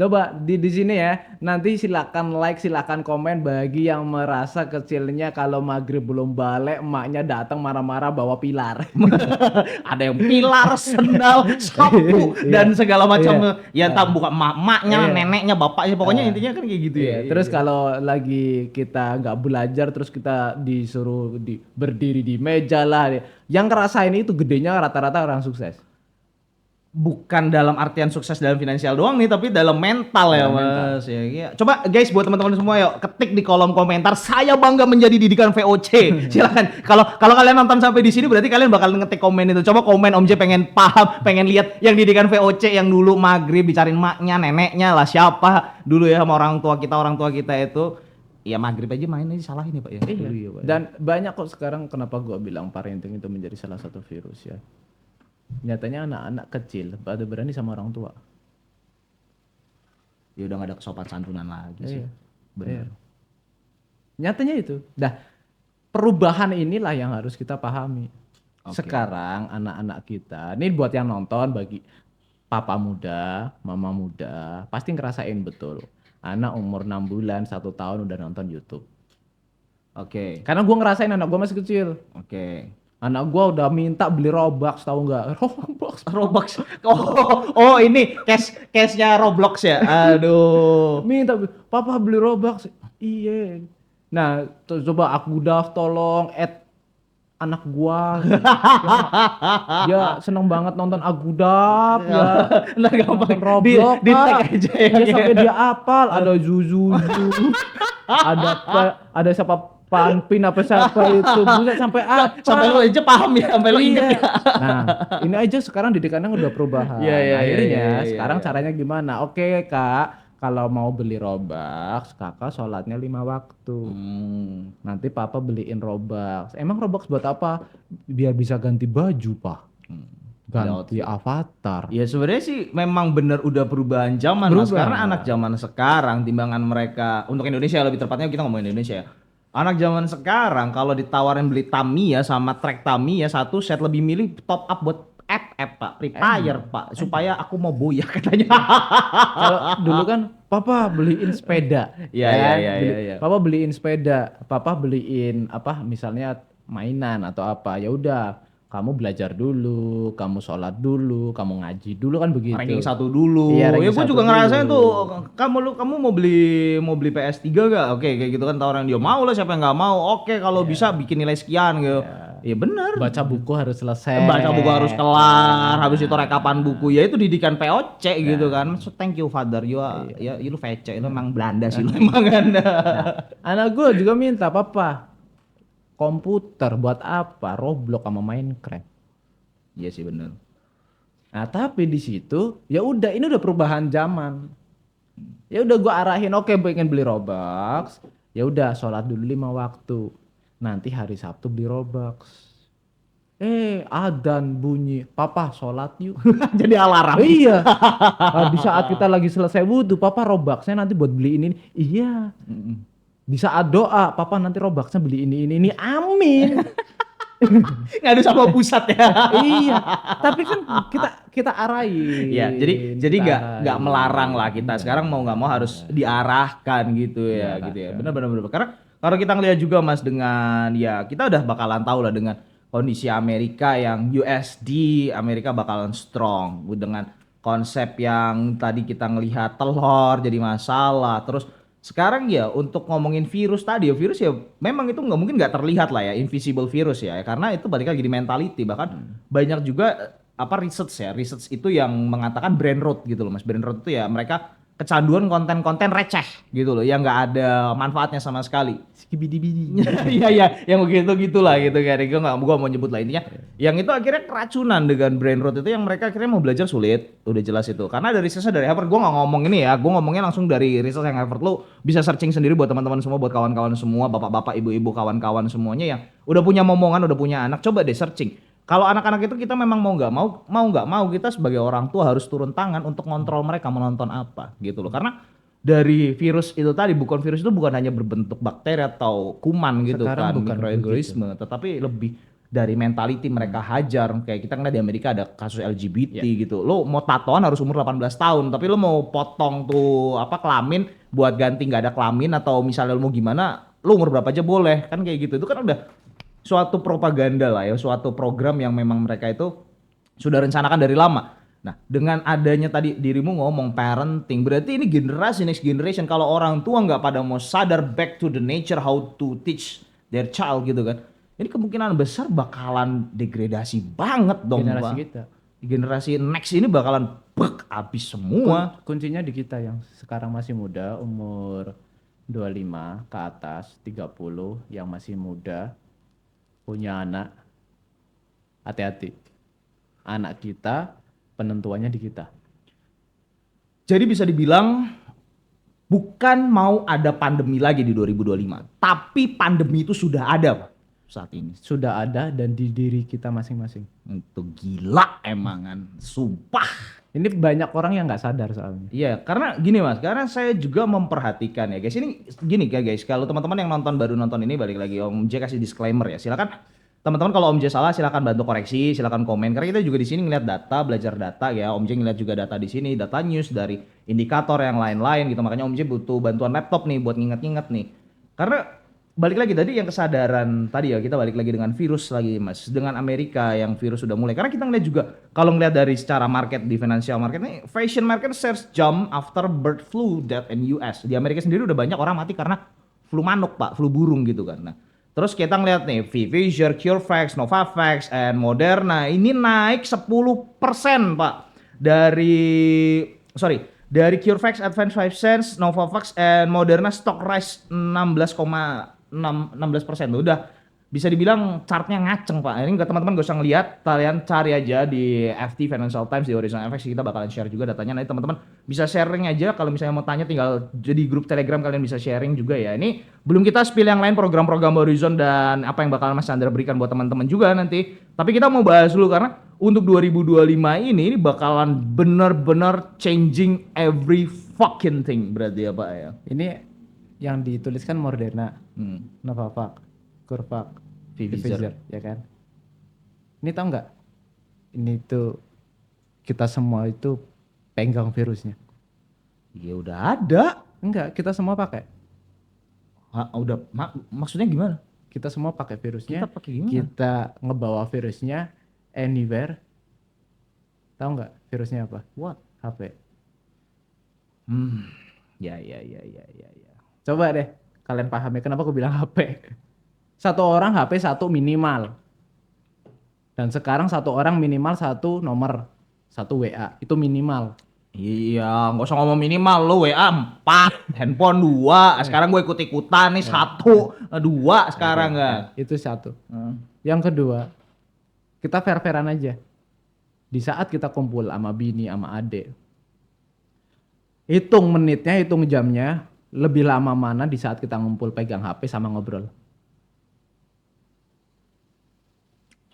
Coba di sini ya. Nanti silakan like, silakan komen bagi yang merasa kecilnya kalau maghrib belum balik, emaknya datang marah-marah bawa pilar. Ada yang pilar, sendal, sapu dan segala macam. Ya entah bukan emaknya, Iya. neneknya, bapaknya, pokoknya intinya kan kayak gitu Iya, ya. terus kalau lagi kita nggak belajar terus kita disuruh berdiri di meja lah. Yang ngerasain itu gedenya rata-rata orang sukses. Bukan dalam artian sukses dalam finansial doang nih, tapi dalam mental ya Dalam mas. Ya, iya. Coba guys buat teman-teman semua yuk ketik di kolom komentar. Saya bangga menjadi didikan VOC. Silakan. Kalau kalian nonton sampai di sini berarti kalian bakal ngetik komen itu. Coba komen Om J pengen paham, pengen lihat yang didikan VOC yang dulu maghrib dicariin maknya, neneknya lah siapa dulu ya sama orang tua kita itu. Ya maghrib aja main aja salah ini pak ya. Dulu ya, Pak, ya. Dan banyak kok sekarang kenapa gua bilang parenting itu menjadi salah satu virus ya. Nyatanya anak-anak kecil pada berani sama orang tua. Ya udah gak ada kesopan santunan lagi sih. Iya. Bener. Nyatanya itu. Dah perubahan inilah yang harus kita pahami. Oke. Sekarang anak-anak kita, ini buat yang nonton bagi papa muda, mama muda, pasti ngerasain betul. Anak umur 6 bulan, 1 tahun udah nonton YouTube. Oke. Karena gua ngerasain anak gua masih kecil. Oke. Anak gua udah minta beli Robux, tahu nggak? Roblox. Oh ini cashnya Roblox ya. Aduh. Minta, papa beli Robux. Iya. Nah, coba aku udah tolong add anak gua. Ya seneng banget nonton Agudap ya. Nah gampang Nonton Roblox. di tag aja ya. Dia sampai dia apal. Ada Zuzu. ada siapa Panpin apa siapa itu. Buset sampai apa? Sampai lo aja paham ya, sampai lo inget ya. Nah, ini aja sekarang didikannya udah perubahan. Iya, iya, Akhirnya iya, iya, sekarang iya. caranya gimana? Oke kak, kalau mau beli Robux, kakak sholatnya 5 waktu. Nanti papa beliin Robux. Emang Robux buat apa? Biar bisa ganti baju pak. Ganti avatar. Ya sebenarnya sih memang bener udah perubahan zaman mas. Berubah. Karena anak zaman sekarang timbangan mereka untuk Indonesia lebih tepatnya kita ngomongin Indonesia ya. Anak zaman sekarang kalau ditawarin beli Tamiya sama trek Tamiya satu set lebih milih top up buat app pak, Free Fire pak, supaya aku mau boya katanya. Kalau dulu kan papa beliin sepeda. Iya, kan? iya, iya, iya. Papa beliin sepeda, papa beliin apa misalnya mainan atau apa. Ya udah, kamu belajar dulu, kamu sholat dulu, kamu ngaji dulu kan begitu. Ranking 1 dulu. Iya, ranking Ya gue 1 juga ngerasain dulu. tuh kamu mau beli PS3 gak? Oke kayak gitu kan tawaran dia mau lah siapa yang nggak mau. Oke kalau bisa bikin nilai sekian gitu. Iya bener. Baca buku harus selesai. Baca buku harus kelar, habis itu rekapan buku ya itu didikan POC gitu kan. So, thank you father, ya lu VC, lu emang Belanda sih lu emang kan. Anak gue juga minta papa komputer buat apa? Roblox sama Minecraft. Iya sih bener. Nah tapi di situ ya udah ini udah perubahan zaman. Ya udah gua arahin oke pengen beli Robux. Ya udah sholat dulu 5 waktu. Nanti hari Sabtu beli Robux. Adzan bunyi, papa sholat yuk. Jadi alarm. Iya. Di saat kita lagi selesai wudhu, papa Robuxnya nanti buat beli ini. Iya. Di saat doa, papa nanti Robuxnya beli ini. Amin. Ngadu sama pusat ya. Iya, tapi kan kita arahin. Iya, jadi Kita nggak arahin. melarang lah kita. Sekarang mau nggak mau harus diarahkan gitu ya, gitu ya. Benar. Karena kalau kita ngelihat juga Mas dengan ya kita udah bakalan tahu lah dengan kondisi Amerika yang USD Amerika bakalan strong dengan konsep yang tadi kita ngelihat telur jadi masalah. Terus sekarang ya untuk ngomongin virus tadi ya virus ya memang itu nggak terlihat lah ya invisible virus ya karena itu balik lagi di mentality bahkan banyak juga apa research itu yang mengatakan brain rot gitu loh mas. Brain rot itu ya mereka kecanduan konten-konten receh gitu loh yang nggak ada manfaatnya sama sekali. Skibidi-bidi. Iya yang begitu gitulah gitu kan. Gua mau nyebut lah intinya. Yang itu akhirnya keracunan dengan brain rot itu yang mereka akhirnya mau belajar sulit. Udah jelas itu. Karena dari risetnya dari Harvard gua nggak ngomong ini ya. Gua ngomongnya langsung dari riset yang Harvard. Lu bisa searching sendiri buat teman-teman semua, buat kawan-kawan semua, bapak-bapak, ibu-ibu, kawan-kawan semuanya yang udah punya momongan, udah punya anak, coba deh searching. Kalau anak-anak itu kita memang mau nggak mau kita sebagai orang tua harus turun tangan untuk ngontrol mereka menonton apa gitu loh. Karena dari virus itu tadi virus itu bukan hanya berbentuk bakteri atau kuman gitu Sekarang kan bukan mikroorganisme, tetapi lebih dari mentality mereka hajar. Kayak kita ngeliat di Amerika ada kasus LGBT gitu. Lo mau tatoan harus umur 18 tahun, tapi lo mau potong tuh apa kelamin buat ganti nggak ada kelamin atau misalnya lo mau gimana, lo umur berapa aja boleh kan kayak gitu. Itu kan udah suatu propaganda lah ya, suatu program yang memang mereka itu sudah rencanakan dari lama. Nah, dengan adanya tadi dirimu ngomong parenting, berarti ini generasi next generation. Kalau orang tua nggak pada mau sadar back to the nature how to teach their child gitu kan, ini kemungkinan besar bakalan degradasi banget dong, Generasi Pak. kita. Generasi next ini bakalan habis semua. Kuncinya di kita yang sekarang masih muda, umur 25 ke atas, 30 yang masih muda, punya anak, hati-hati. Anak kita, penentuannya di kita. Jadi bisa dibilang bukan mau ada pandemi lagi di 2025, tapi pandemi itu sudah ada, Pak, saat ini. Sudah ada dan di diri kita masing-masing. Itu gila emang kan, sumpah. Ini banyak orang yang nggak sadar soalnya. Iya, karena gini Mas, karena saya juga memperhatikan ya guys. Ini gini ya guys, kalau teman-teman yang baru nonton ini balik lagi Om J kasih disclaimer ya. Silakan teman-teman kalau Om J salah silakan bantu koreksi, silakan komen. Karena kita juga di sini ngeliat data, belajar data ya. Om J ngeliat juga data di sini, data news dari indikator yang lain-lain gitu. Makanya Om J butuh bantuan laptop nih buat nginget-nginget nih. Karena balik lagi tadi yang kesadaran tadi ya, kita balik lagi dengan virus lagi Mas, dengan Amerika yang virus sudah mulai. Karena kita ngeliat juga kalau ngeliat dari secara market di financial market nih, fashion market shares jump after bird flu death in US. Di Amerika sendiri udah banyak orang mati karena flu manuk Pak, flu burung gitu kan. Nah, terus kita ngeliat nih Pfizer, CureVac, Novavax, and Moderna ini naik 10% Pak. Dari CureVac Advanced 5 cents, Novavax, and Moderna stock rise 16% tuh udah bisa dibilang chartnya ngaceng Pak. Ini teman-teman gak usah ngeliat, kalian cari aja di FT Financial Times di Horizon FX, kita bakalan share juga datanya. Nanti teman-teman bisa sharing aja kalau misalnya mau tanya tinggal jadi grup Telegram kalian bisa sharing juga ya. Ini belum kita spill yang lain program-program Horizon dan apa yang bakal Mas Chandra berikan buat teman-teman juga nanti. Tapi kita mau bahas dulu karena untuk 2025 ini bakalan benar-benar changing every fucking thing berarti ya Pak ya. Ini yang dituliskan Moderna, Novavax, CureVac, Pfizer, ya kan? Ini tahu nggak? Ini tuh kita semua itu pegang virusnya. Ya udah ada. Enggak, kita semua pakai. Maksudnya gimana? Kita semua pakai virusnya. Kita pakai gimana? Kita ngebawa virusnya anywhere. Tahu nggak virusnya apa? What? HP. Ya. Coba deh kalian pahami kenapa aku bilang HP. Satu orang HP satu minimal. Dan sekarang satu orang minimal satu nomor, satu WA. Itu minimal. Iya, nggak usah ngomong minimal lo WA 4, handphone 2. Sekarang gue ikut-ikutan nih 1, 2 sekarang kan. Itu satu. Yang kedua, kita fair-fairan aja. Di saat kita kumpul sama bini, sama adek, hitung menitnya, hitung jamnya, lebih lama mana di saat kita ngumpul pegang HP sama ngobrol.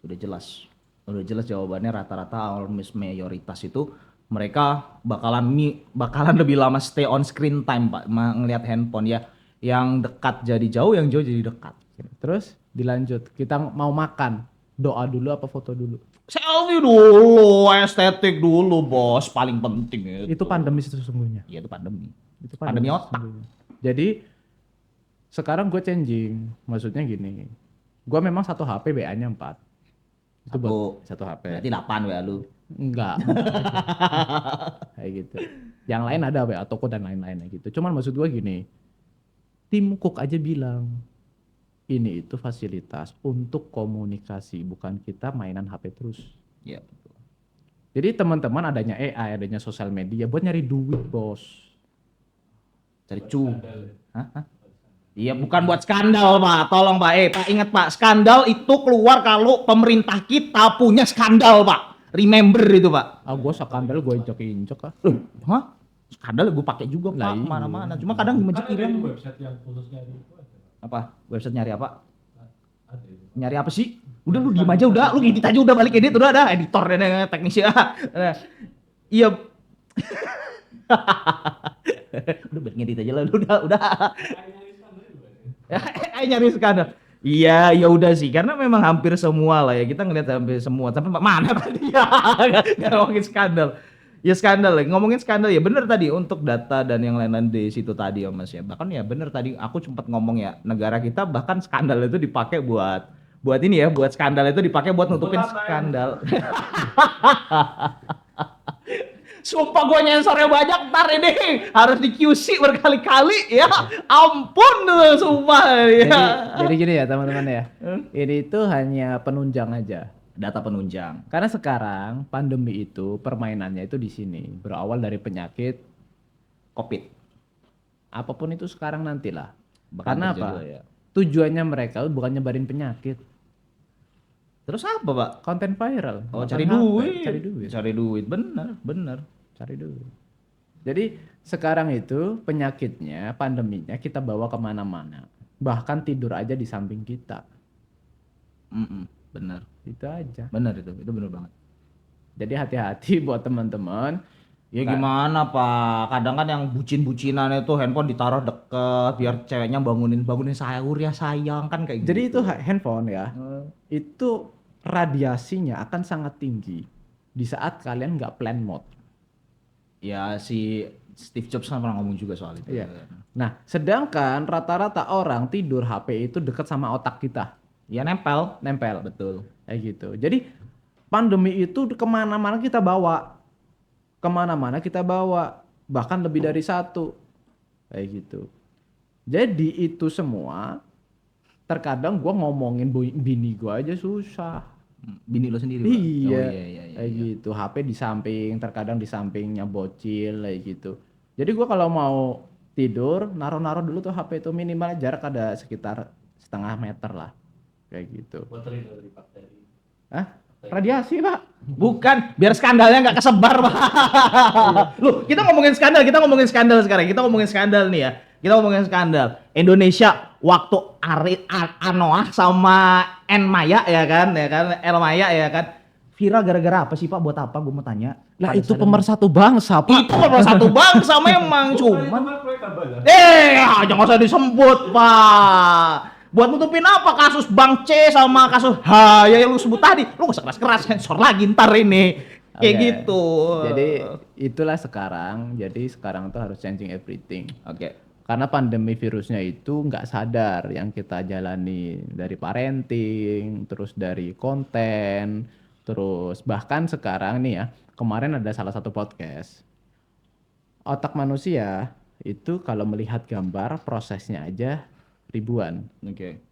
Udah jelas jawabannya rata-rata almost mayoritas itu mereka bakalan lebih lama stay on screen time Pak, ngelihat handphone ya. Yang dekat jadi jauh, yang jauh jadi dekat. Terus dilanjut, kita mau makan, doa dulu apa foto dulu? Selfie dulu, estetik dulu bos, paling penting Itu pandemi sesungguhnya. Iya itu pandemi. Itu Pandemi otak. sesungguhnya. Jadi sekarang gue changing, maksudnya gini, gue memang satu HP BA-nya 4. Itu buat satu HP. Berarti 8 WA lu. Enggak. Kayak gitu. Yang lain ada WA toko dan lain-lain gitu. Cuman maksud gue gini, Tim Cook aja bilang ini itu fasilitas untuk komunikasi, bukan kita mainan HP terus. Iya betul. Jadi teman-teman adanya AI, adanya sosial media buat nyari duit, bos. Cari Hah? Iya bukan buat skandal Pak, tolong Pak. Pak ingat Pak, skandal itu keluar kalau pemerintah kita punya skandal Pak. Remember itu Pak. Gue skandal gue injek-injek ah. Hah? Skandal gue pakai juga Pak, Lah, iya. kemana-mana. Cuma kadang dimajek hilang. Website yang khusus nyari itu ada. Apa? Website nyari apa? Ada itu. Nyari apa sih? Udah lu diem aja udah, lu edit aja udah balik edit udah ada editor dan teknisi. Iya. Udah balik edit aja lah udah. Nyari skandal. Iya, ya udah sih, karena memang hampir semua lah ya, kita ngeliat hampir semua. Tapi mana tadi ya, nggak ngomongin skandal. Ya skandal, ya. Ngomongin skandal ya bener tadi untuk data dan yang lain-lain di situ tadi ya Mas ya. Bahkan ya bener tadi aku sempat ngomong ya, negara kita bahkan skandal itu dipakai buat ini ya, buat skandal itu dipakai buat nutupin skandal. Sumpah gue nyensornya banyak, ntar ini harus di QC berkali-kali ya. Ampun tuh, sumpah ya. Jadi gini ya teman-teman ya. Ini tuh hanya penunjang aja. Data penunjang. Karena sekarang pandemi itu permainannya itu di sini. Berawal dari penyakit Covid. apapun itu sekarang nantilah. Bahkan Karena terjadi apa? juga ya. Tujuannya mereka bukan nyebarin penyakit. Terus apa, Pak? Konten viral. Oh, Konten cari HP, duit. Cari duit. Cari duit, bener. Cari duit. Jadi sekarang itu penyakitnya, pandeminya kita bawa kemana-mana. Bahkan tidur aja di samping kita. Bener. Itu aja. Bener itu bener banget. Jadi hati-hati buat teman-teman. Ya gimana Pak, kadang kan yang bucin-bucinan itu handphone ditaruh deket biar ceweknya bangunin sahur ya sayang kan kayak Jadi gitu. itu handphone ya, itu radiasinya akan sangat tinggi di saat kalian nggak plan mode. Ya si Steve Jobs kan pernah ngomong juga soal itu. Iya. Nah, sedangkan rata-rata orang tidur HP itu dekat sama otak kita, Ya nempel. nempel. Betul. Kayak gitu. Jadi pandemi itu kemana-mana kita bawa. Kemana-mana kita bawa. Bahkan lebih dari satu. Kayak gitu. Jadi itu semua terkadang gua ngomongin bini gua aja susah. Bini lo sendiri Pak? Iya. Oh, iya. Kayak gitu. HP di samping, terkadang di sampingnya bocil kayak gitu. Jadi gua kalau mau tidur, naruh-naruh dulu tuh HP itu minimal jarak ada sekitar setengah meter lah. Kayak gitu. Baterai dari bakteri. Hah? Radiasi, Pak. Bukan, biar skandalnya nggak kesebar Pak. Loh, kita ngomongin skandal sekarang. Kita ngomongin skandal nih ya. Kita ngomongin skandal. Indonesia waktu Anoah sama En Maya ya kan, El Maya ya kan. Viral gara-gara apa sih Pak? Buat apa? Gue mau tanya. Lah Pada itu sadar- pemersatu bangsa, Pak. Itu kalau satu bangsa memang cuman. Itu proyek Kabala. Jangan usah disebut Pak. Buat nutupin apa kasus Bang C sama kasus H ya yang lu sebut tadi. Lu gak usah keras-keras sensor lagi ntar ini. Kayak Oke. gitu. Jadi itulah sekarang. Jadi sekarang tuh harus changing everything. Oke. Karena pandemi virusnya itu nggak sadar yang kita jalani dari parenting, terus dari konten, terus bahkan sekarang nih ya, kemarin ada salah satu podcast. Otak manusia itu kalau melihat gambar prosesnya aja ribuan. Oke.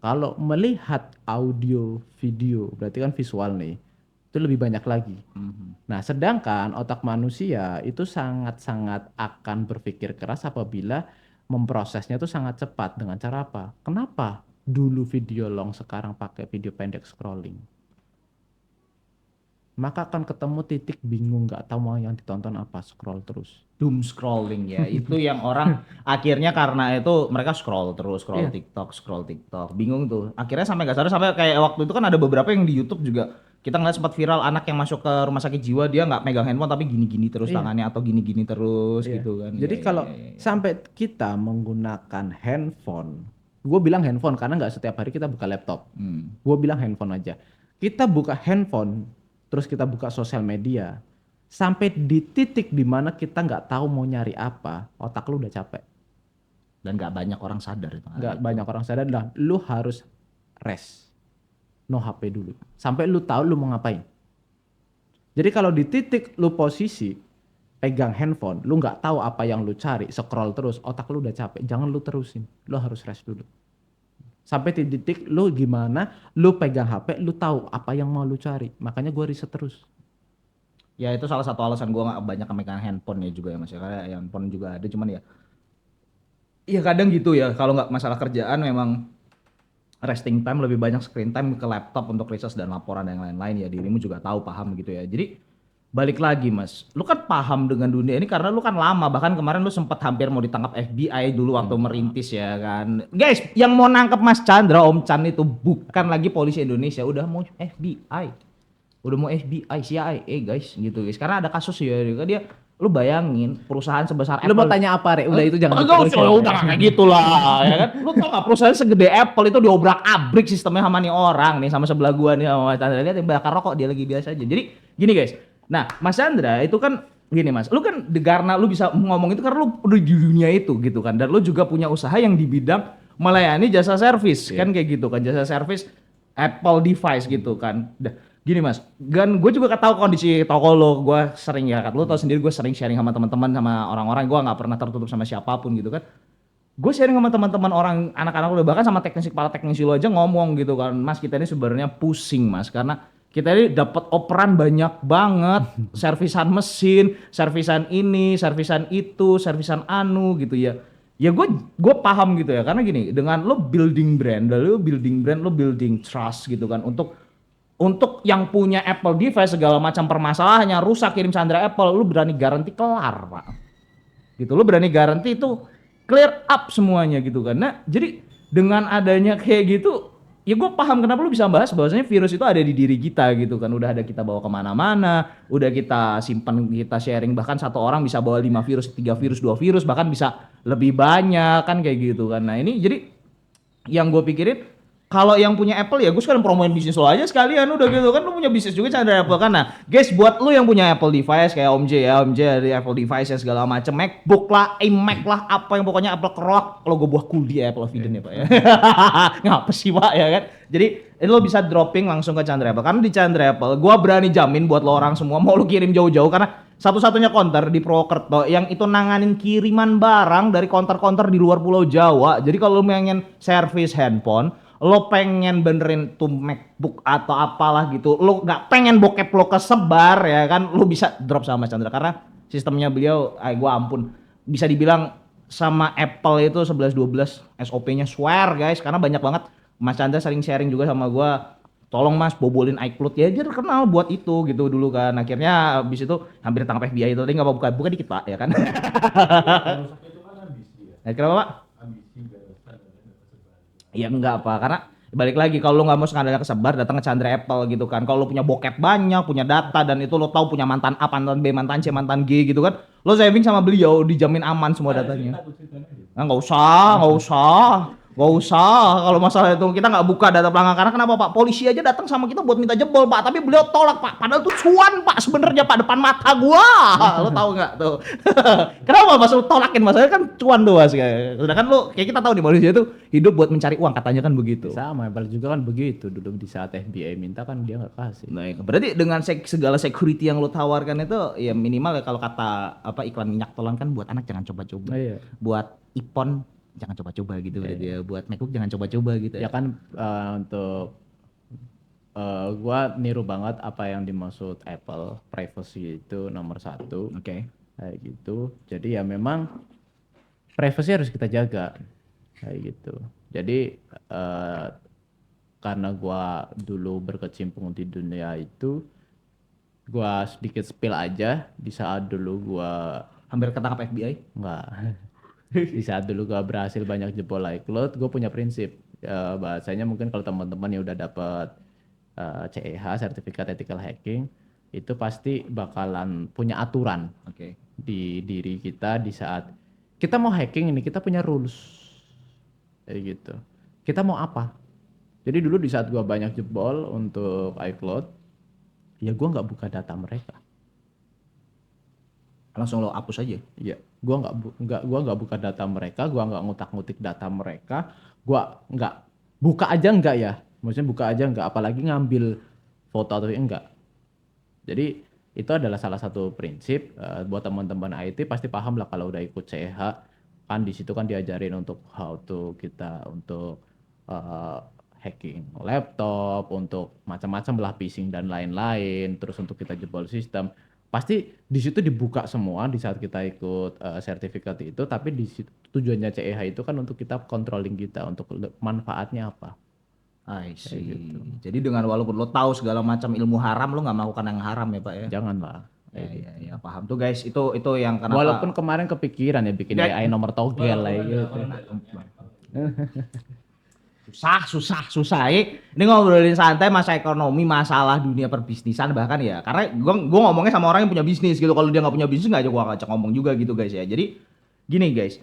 Kalau melihat audio, video, berarti kan visual nih, itu lebih banyak lagi. Nah, sedangkan otak manusia itu sangat-sangat akan berpikir keras apabila memprosesnya itu sangat cepat. Dengan cara apa? Kenapa dulu video long sekarang pakai video pendek scrolling? Maka akan ketemu titik bingung, nggak tahu mau yang ditonton apa, scroll terus. Doom scrolling ya. Itu yang orang akhirnya karena itu mereka scroll terus, scroll Iya. TikTok. Bingung tuh. Akhirnya sampai nggak sadar sampai kayak waktu itu kan ada beberapa yang di YouTube juga kita ngeliat sempat viral anak yang masuk ke rumah sakit jiwa dia nggak megang handphone tapi gini-gini terus Iya. tangannya atau gini-gini terus Iya. gitu kan. Jadi Iya, kalau iya. sampai kita menggunakan handphone, gue bilang handphone karena nggak setiap hari kita buka laptop. Gue bilang handphone aja. Kita buka handphone, terus kita buka sosial media, sampai di titik dimana kita nggak tahu mau nyari apa, otak lu udah capek. Dan nggak banyak orang sadar itu. Nggak banyak orang sadar lah, lu harus rest, no HP dulu, sampai lu tahu lu mau ngapain. Jadi kalau di titik lu posisi pegang handphone, lu nggak tahu apa yang lu cari, scroll terus, otak lu udah capek, jangan lu terusin, lu harus rest dulu. Sampai di titik lu gimana, lu pegang HP, lu tahu apa yang mau lu cari. Makanya gua riset terus. Ya itu salah satu alasan gua nggak banyak megang handphone ya juga ya mas ya, karena handphone juga ada cuman ya kadang gitu ya kalau nggak masalah kerjaan memang resting time lebih banyak screen time ke laptop untuk research dan laporan dan yang lain-lain ya, dirimu juga tahu paham gitu ya. Jadi balik lagi mas, lu kan paham dengan dunia ini karena lu kan lama, bahkan kemarin lu sempat hampir mau ditangkap FBI dulu waktu merintis ya kan. Guys, yang mau nangkep Mas Chandra, Om Chan itu bukan lagi polisi Indonesia, udah mau FBI. Udah mau FBI, CIA guys gitu guys. Karena ada kasus ya, dia Lu bayangin perusahaan sebesar Lu mau Apple. tanya apa, Rek? Udah itu jangan Enggak diterusin. usah, udah kayak gitulah ya kan. Lu tau gak perusahaan segede Apple itu diobrak-abrik sistemnya sama nih orang nih, sama sebelah gua nih sama Mas Chandra. Lihat yang bakar rokok dia lagi biasa aja. Jadi gini guys. Nah, Mas Chandra itu kan gini Mas, lu kan karena lu bisa ngomong itu karena lu udah di dunia itu gitu kan. Dan lu juga punya usaha yang di bidang melayani jasa servis kan kayak gitu kan. Jasa servis Apple device gitu kan. Gini Mas, kan gue juga tahu kondisi toko lo, gue sering ya, lo tau sendiri gue sering sharing sama teman-teman sama orang-orang, gue nggak pernah tertutup sama siapapun gitu kan. Gue sharing sama teman-teman orang anak-anak lo, bahkan sama kepala teknisi lo aja ngomong gitu kan, Mas kita ini sebenarnya pusing Mas, karena kita ini dapat operan banyak banget, servisan mesin, servisan ini, servisan itu, servisan anu gitu ya. Ya gue paham gitu ya, karena gini, dengan lo building brand, lo building trust gitu kan, untuk yang punya Apple device segala macam permasalahannya rusak kirim Chandra Apple, lu berani garansi kelar Pak. Gitu, lu berani garansi itu clear up semuanya gitu kan. Nah jadi dengan adanya kayak gitu, ya gue paham kenapa lu bisa bahas bahwasanya virus itu ada di diri kita gitu kan. Udah ada kita bawa kemana-mana, udah kita simpan, kita sharing, bahkan satu orang bisa bawa 5 virus, 3 virus, 2 virus, bahkan bisa lebih banyak kan kayak gitu kan. Nah ini jadi yang gue pikirin, kalau yang punya Apple ya gue sekarang promoin bisnis lo aja sekalian udah gitu kan, lu punya bisnis juga Chandra Apple kan. Nah guys, buat lu yang punya Apple device kayak Om J dari Apple device ya segala macam, MacBook lah, iMac lah, apa yang pokoknya Apple kerok, logo buah kuldi Apple Evident ya Pak ya. Ngapa sih Pak ya kan. Jadi lo bisa dropping langsung ke Chandra Apple, karena di Chandra Apple gue berani jamin buat lo orang semua, mau lu kirim jauh-jauh, karena satu-satunya counter di Purwokerto yang itu nanganin kiriman barang dari counter-counter di luar Pulau Jawa. Jadi kalau lu pengen servis handphone, lo pengen benerin tuh MacBook atau apalah gitu, lo nggak pengen bokep lo kesebar ya kan, lo bisa drop sama Mas Chandra karena sistemnya beliau, gua ampun, bisa dibilang sama Apple itu 11-12 SOP-nya swear guys, karena banyak banget. Mas Chandra sering sharing juga sama gua, tolong Mas bobolin iCloud ya, dia terkenal buat itu gitu dulu kan. Akhirnya habis itu hampir tangkap FBI itu, tadi nggak apa buka dikit Pak ya kan. Rusaknya itu kan ambisi ya. Nah, kenapa Pak? Ambisi biar rusak dan nggak tersebar. Ya enggak Pak, karena balik lagi kalau lu nggak mau skandalnya kesebar, datang ke Chandra Apple gitu kan. Kalau lu punya bokep banyak, punya data, dan itu lo tahu punya mantan A, mantan B, mantan C, mantan G gitu kan, lo saving sama beliau dijamin aman semua datanya. Aku ceritain aja. Nah, nggak usah. Kalau masalah itu kita nggak buka data pelanggan, karena kenapa Pak? Polisi aja datang sama kita buat minta jebol Pak, tapi beliau tolak Pak. Padahal tuh cuan Pak sebenarnya Pak, depan mata gua. Lo tahu nggak tuh? Kenapa Mas lu tolakin? Masalahnya kan cuan doang sih. Sedangkan lo kayak kita tahu nih, manusia itu hidup buat mencari uang, katanya kan begitu. Sama, Apple juga kan begitu. Dulu di saat FBI minta kan dia nggak kasih. Baik, berarti dengan segala security yang lo tawarkan itu ya minimal ya, kalau kata apa iklan minyak telan kan, buat anak jangan coba-coba. Iya. Buat iPhone jangan coba-coba gitu berarti ya. Buat MacBook jangan coba-coba gitu Ya kan untuk gua niru banget apa yang dimaksud Apple, privacy itu nomor 1. Oke. Kayak gitu. Jadi ya memang privacy harus kita jaga. Kayak gitu. Jadi karena gua dulu berkecimpung di dunia itu, gua sedikit spill aja di saat dulu gua Hampir ketangkap FBI. enggak. Di saat dulu gua berhasil banyak jebol iCloud, gue punya prinsip. Bahasanya mungkin kalau teman-teman yang udah dapat CEH, sertifikat ethical hacking, itu pasti bakalan punya aturan Oke. di diri kita di saat kita mau hacking ini, kita punya rules. Kayak gitu. Kita mau apa? Jadi dulu di saat gua banyak jebol untuk iCloud, ya gua nggak buka data mereka. Langsung lo hapus aja. Iya, gua nggak buka data mereka, gua nggak ngutak-ngutik data mereka, gua nggak buka aja enggak ya, maksudnya buka aja enggak, apalagi ngambil foto atau enggak. Jadi itu adalah salah satu prinsip buat teman-teman IT pasti paham lah kalau udah ikut CH, kan di situ kan diajarin untuk how to kita untuk hacking laptop, untuk macam-macam lah, phishing dan lain-lain, terus untuk kita jebol sistem. Pasti di situ dibuka semua di saat kita ikut sertifikat itu, tapi di situ tujuannya CEH itu kan untuk kita controlling kita, untuk manfaatnya apa. I see. gitu. Jadi dengan walaupun lo tahu segala macam ilmu haram, lo nggak melakukan yang haram ya Pak ya? Janganlah. Ya, paham tuh guys. Itu yang kenapa. Walaupun kemarin kepikiran ya bikin AI nomor togel lah gitu. susah. Ini ngobrolin santai masa ekonomi, masalah dunia perbisnisan bahkan ya. Karena gua ngomongnya sama orang yang punya bisnis gitu. Kalau dia nggak punya bisnis nggak aja gua ngajak ngomong juga gitu guys ya. Jadi gini guys,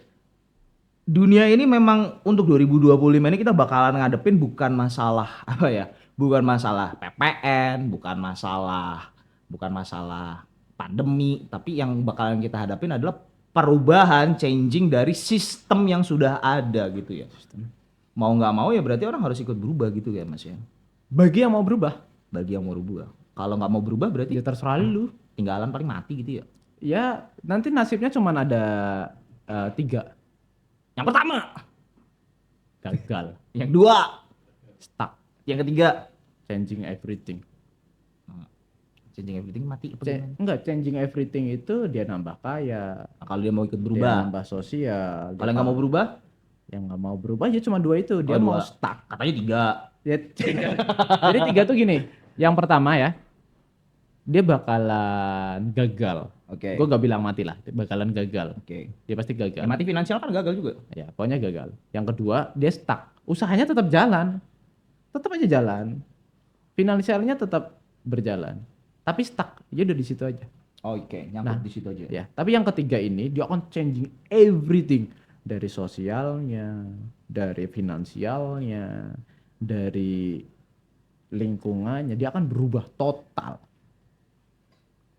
dunia ini memang untuk 2025 ini kita bakalan ngadepin bukan masalah apa ya? Bukan masalah PPN, bukan masalah pandemi, tapi yang bakalan kita hadapin adalah perubahan, changing dari sistem yang sudah ada gitu ya. Mau nggak mau ya berarti orang harus ikut berubah gitu ya Mas ya. Bagi yang mau berubah, Bagi yang mau berubah. Kalau nggak mau berubah berarti ya terserah lu. tinggalan paling mati gitu ya. Ya nanti nasibnya cuman ada 3. Yang pertama, Gagal, yang kedua, stuck, yang ketiga, changing everything. changing everything mati apa gimana? Enggak, changing everything itu dia nambah kaya, Nah, kalau dia mau ikut dia berubah. nambah sosial. Kalau yang nggak mau berubah, yang nggak mau berubah ya cuma 2 itu, dia mau dua. stuck. Katanya 3. Ya, jadi 3 tuh gini. Yang pertama ya, dia bakalan gagal. Oke. Gue gak bilang mati lah, dia bakalan gagal. Oke. Dia pasti gagal. Yang mati finansial kan gagal juga. Ya, pokoknya gagal. Yang kedua, dia stuck. Usahanya tetap jalan. Tetap aja jalan. Finansialnya tetap berjalan. Tapi stuck. Dia udah di situ aja. Oke, nyangkut di situ aja. Ya, tapi yang ketiga ini dia akan changing everything. Dari sosialnya, dari finansialnya, dari lingkungannya. Dia akan berubah total.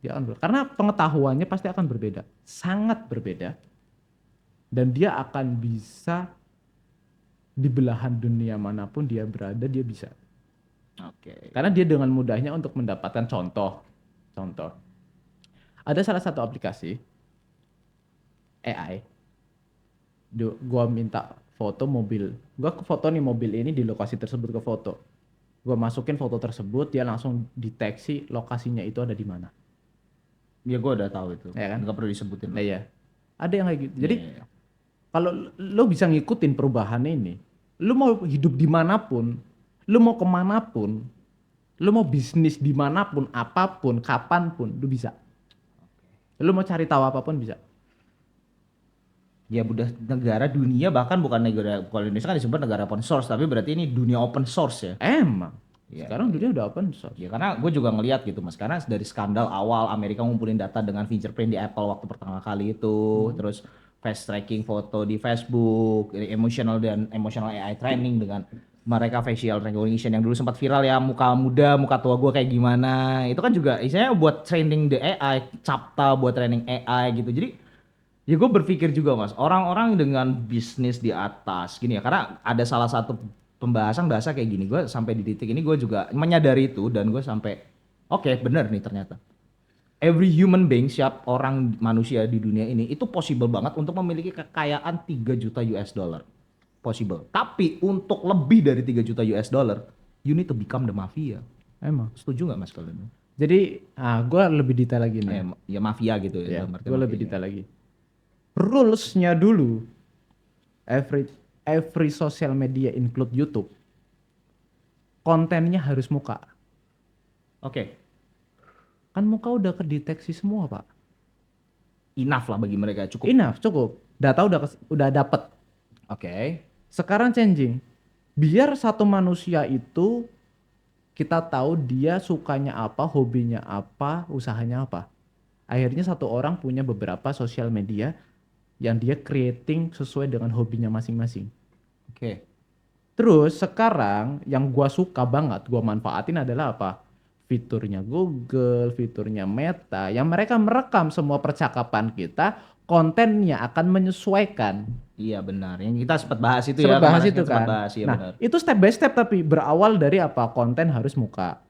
Dia akan berubah. Karena pengetahuannya pasti akan berbeda. Sangat berbeda. Dan dia akan bisa di belahan dunia manapun dia berada, dia bisa. Oke. Karena dia dengan mudahnya untuk mendapatkan contoh. Ada salah satu aplikasi AI. Gua minta foto mobil. Gua ke foto nih mobil ini di lokasi tersebut ke foto. Gua masukin foto tersebut, dia langsung deteksi lokasinya itu ada di mana. Ya gue udah tahu itu. Ya kan? Nggak perlu disebutin. Nah ya, ada yang kayak gitu. Jadi Iya, iya. kalau lo bisa ngikutin perubahan ini, lo mau hidup dimanapun, lo mau kemanapun, lo mau bisnis dimanapun, apapun, kapanpun, lo bisa. Lo mau cari tahu apapun bisa. Ya udah negara dunia bahkan bukan negara, kalau Indonesia kan disebut negara open source, tapi berarti ini dunia open source ya. Emang. Iya, Sekarang dunia udah open source. Ya karena gue juga ngelihat gitu Mas, karena dari skandal awal Amerika ngumpulin data dengan fingerprint di Apple waktu pertama kali itu, terus face tracking foto di Facebook, emotional AI training dengan mereka facial recognition yang dulu sempat viral ya, muka muda, muka tua gue kayak gimana, itu kan juga istilahnya buat training the AI, CAPTCHA buat training AI gitu. Jadi ya gue berpikir juga Mas, orang-orang dengan bisnis di atas gini ya, karena ada salah satu pembahasan bahasa kayak gini, gue sampai di titik ini gue juga menyadari itu dan gue sampai oke, bener nih ternyata every human being, siap orang manusia di dunia ini itu possible banget untuk memiliki kekayaan 3 juta US dollar, possible. Tapi untuk lebih dari 3 juta US dollar you need to become the mafia. Emang. Setuju nggak Mas kalian? Jadi, gue lebih detail lagi nih. Ya mafia gitu ya, Ya, dalam arti gue lebih mafia. detail lagi. Rules-nya dulu, every social media include YouTube, kontennya harus muka. Oke, Kan muka udah kedeteksi semua, Pak. enough lah bagi mereka, cukup. Enough, cukup. Data udah dapet. Oke. Sekarang changing. Biar satu manusia itu kita tahu dia sukanya apa, hobinya apa, usahanya apa. Akhirnya satu orang punya beberapa sosial media yang dia creating sesuai dengan hobinya masing-masing. Oke. Terus sekarang yang gua suka banget, gua manfaatin adalah apa? Fiturnya Google, fiturnya Meta, yang mereka merekam semua percakapan kita, kontennya akan menyesuaikan. Iya benar. Yang kita sempat bahas itu Sempat ya. bahas kemarin itu kita sempat kan. bahas, iya Nah, benar. itu step by step tapi berawal dari apa? Konten harus muka.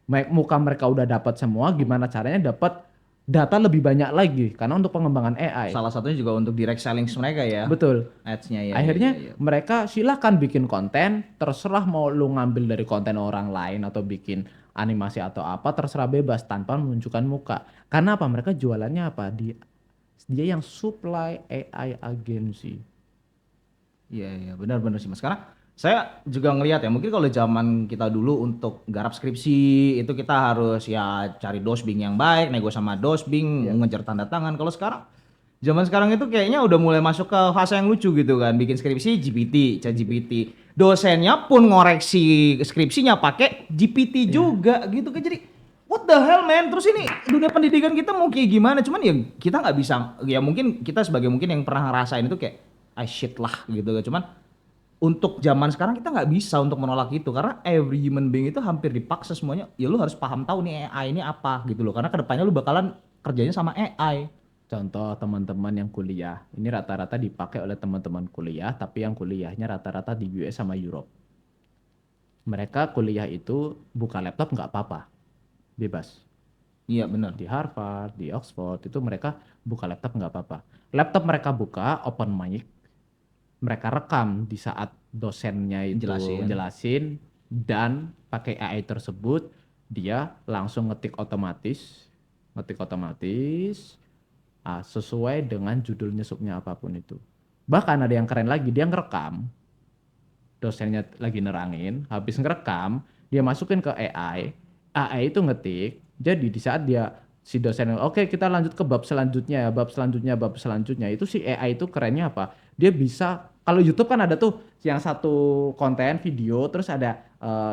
Muka mereka udah dapat semua, gimana caranya dapat data lebih banyak lagi karena untuk pengembangan AI. Salah satunya juga untuk direct selling mereka ya. Betul. Ads-nya ya. Akhirnya iya. mereka silahkan bikin konten, terserah mau lu ngambil dari konten orang lain atau bikin animasi atau apa, terserah bebas tanpa menunjukkan muka. Karena apa? Mereka jualannya apa? Dia yang supply AI agency. Iya benar sih Mas. Karena saya juga ngelihat ya, mungkin kalau zaman kita dulu untuk garap skripsi itu kita harus ya cari dosbing yang baik, nego sama dosbing, ngejar tanda tangan. Kalau sekarang zaman sekarang itu kayaknya udah mulai masuk ke fase yang lucu gitu kan. Bikin skripsi GPT, ChatGPT. dosennya pun ngoreksi skripsinya pakai GPT juga gitu kan. Jadi what the hell man, terus ini dunia pendidikan kita mau kayak gimana? Cuman ya kita nggak bisa, ya mungkin kita sebagai mungkin yang pernah ngerasain itu kayak shit lah gitu kan. Cuman untuk zaman sekarang kita nggak bisa untuk menolak itu karena every human being itu hampir dipaksa semuanya. Ya lu harus paham tahu nih AI ini apa gitu loh, karena kedepannya lu bakalan kerjanya sama AI. Contoh teman-teman yang kuliah, ini rata-rata dipakai oleh teman-teman kuliah, tapi yang kuliahnya rata-rata di US sama Europe. Mereka kuliah itu buka laptop nggak apa-apa, bebas. Iya benar. Di Harvard, di Oxford, itu mereka buka laptop nggak apa-apa. Laptop mereka buka, open mic, mereka rekam di saat dosennya itu jelasin dan pakai AI tersebut, dia langsung ngetik otomatis, sesuai dengan judulnya subnya apapun itu. Bahkan ada yang keren lagi, dia ngerekam, dosennya lagi nerangin, habis ngerekam, dia masukin ke AI itu ngetik, jadi di saat si dosen, oke kita lanjut ke bab selanjutnya, itu si AI itu kerennya apa? Dia bisa, kalau YouTube kan ada tuh yang satu konten video, terus ada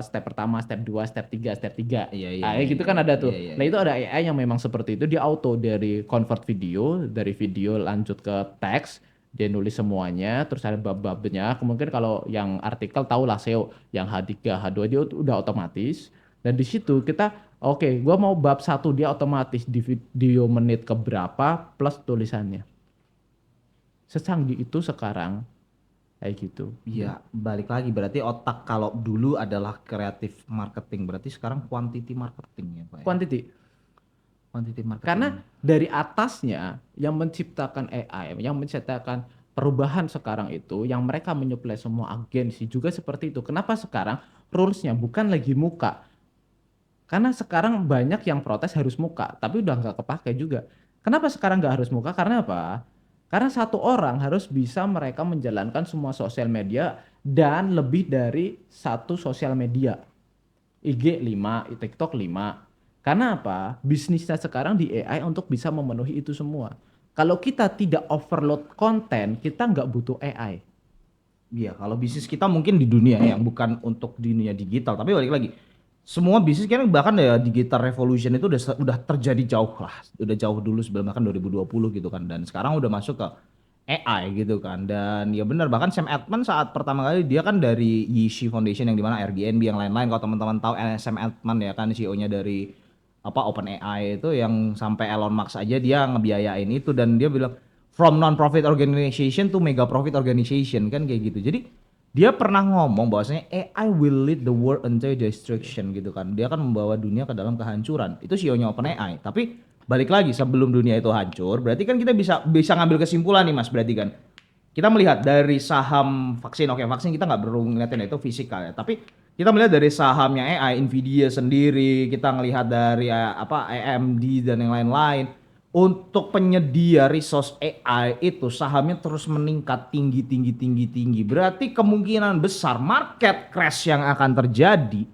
step pertama, step 2, step 3, step 3. AI gitu kan ada tuh. Nah itu ada AI yang memang seperti itu, dia auto dari convert video, dari video lanjut ke teks, dia nulis semuanya, terus ada bab-babnya. Kemungkinan kalau yang artikel tahulah SEO, yang H3, H2 dia udah otomatis. Dan di situ kita, oke, gua mau bab 1 dia otomatis di video menit keberapa plus tulisannya. Secanggih itu sekarang kayak gitu. Iya, balik lagi berarti otak kalau dulu adalah kreatif marketing, berarti sekarang quantity marketing ya Pak. Quantity. Marketing. Karena dari atasnya yang menciptakan AI, yang menciptakan perubahan sekarang itu, yang mereka menyuplai semua agensi juga seperti itu. Kenapa sekarang rules-nya bukan lagi muka? Karena sekarang banyak yang protes harus muka, tapi udah nggak kepake juga. Kenapa sekarang nggak harus muka? Karena apa? Karena satu orang harus bisa mereka menjalankan semua sosial media dan lebih dari satu sosial media. IG 5, TikTok 5. Karena apa? Bisnisnya sekarang di AI untuk bisa memenuhi itu semua. Kalau kita tidak overload konten, kita nggak butuh AI. Iya, kalau bisnis kita mungkin di dunia yang bukan untuk dunia digital, tapi balik lagi. Semua bisnis kan bahkan ya digital revolution itu udah terjadi jauh lah. Udah jauh dulu sebelum bahkan 2020 gitu kan, dan sekarang udah masuk ke AI gitu kan. Dan ya benar, bahkan Sam Altman saat pertama kali dia kan dari Yeezy Foundation yang dimana Airbnb yang lain-lain, kalau teman-teman tahu Sam Altman ya kan CEO-nya dari OpenAI itu, yang sampai Elon Musk aja dia ngebiayain itu, dan dia bilang from non-profit organization to mega profit organization kan kayak gitu. Jadi dia pernah ngomong bahwasanya AI will lead the world into destruction gitu kan. Dia akan membawa dunia ke dalam kehancuran. Itu CEO-nya OpenAI. Tapi balik lagi, sebelum dunia itu hancur, berarti kan kita bisa ngambil kesimpulan nih Mas, berarti kan. Kita melihat dari saham vaksin, oke vaksin kita nggak perlu ngeliatin itu fisikal ya. Tapi kita melihat dari sahamnya AI, Nvidia sendiri, kita ngelihat dari AMD dan yang lain-lain. Untuk penyedia resource AI itu sahamnya terus meningkat tinggi. Berarti kemungkinan besar market crash yang akan terjadi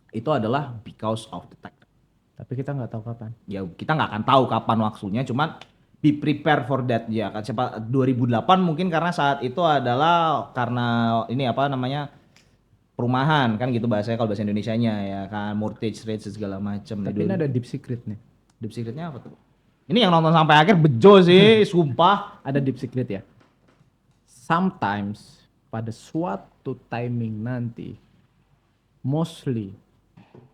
itu adalah because of the tech. Tapi kita nggak tahu kapan. Ya kita nggak akan tahu kapan waktunya, cuman be prepare for that ya kan. 2008 mungkin karena saat itu adalah karena ini perumahan kan gitu bahasanya kalau bahasa Indonesianya ya kan, mortgage rate segala macam. Tapi ini ada deep secret nih. Deep secretnya apa tuh? Ini yang nonton sampai akhir bejo sih, sumpah. Ada deep secret ya. Sometimes pada suatu timing nanti, mostly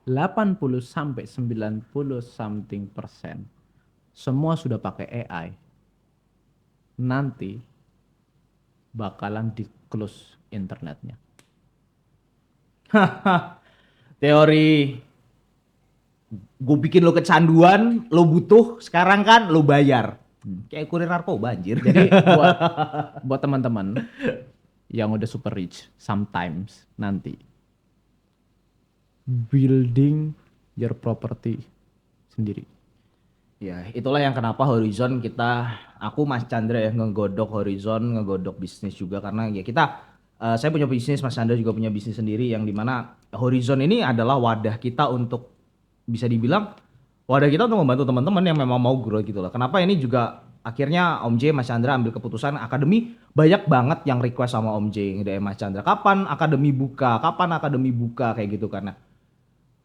80 sampai 90 something persen semua sudah pakai AI. Nanti bakalan di close internetnya. Teori gue bikin lo kecanduan, lo butuh, sekarang kan lo bayar. Kayak kurir narkoba anjir. Jadi buat teman-teman yang udah super rich, sometimes nanti building your property sendiri. Ya, itulah yang kenapa Horizon aku Mas Chandra ya ngegodok Horizon, ngegodok bisnis juga, karena ya saya punya bisnis, Mas Chandra juga punya bisnis sendiri, yang dimana Horizon ini adalah wadah kita untuk bisa dibilang wadah kita untuk membantu teman-teman yang memang mau grow gitu lah. Kenapa ini juga akhirnya Om J, Mas Chandra ambil keputusan akademi. Banyak banget yang request sama Om J, DM Mas Chandra, kapan akademi buka, kayak gitu. Karena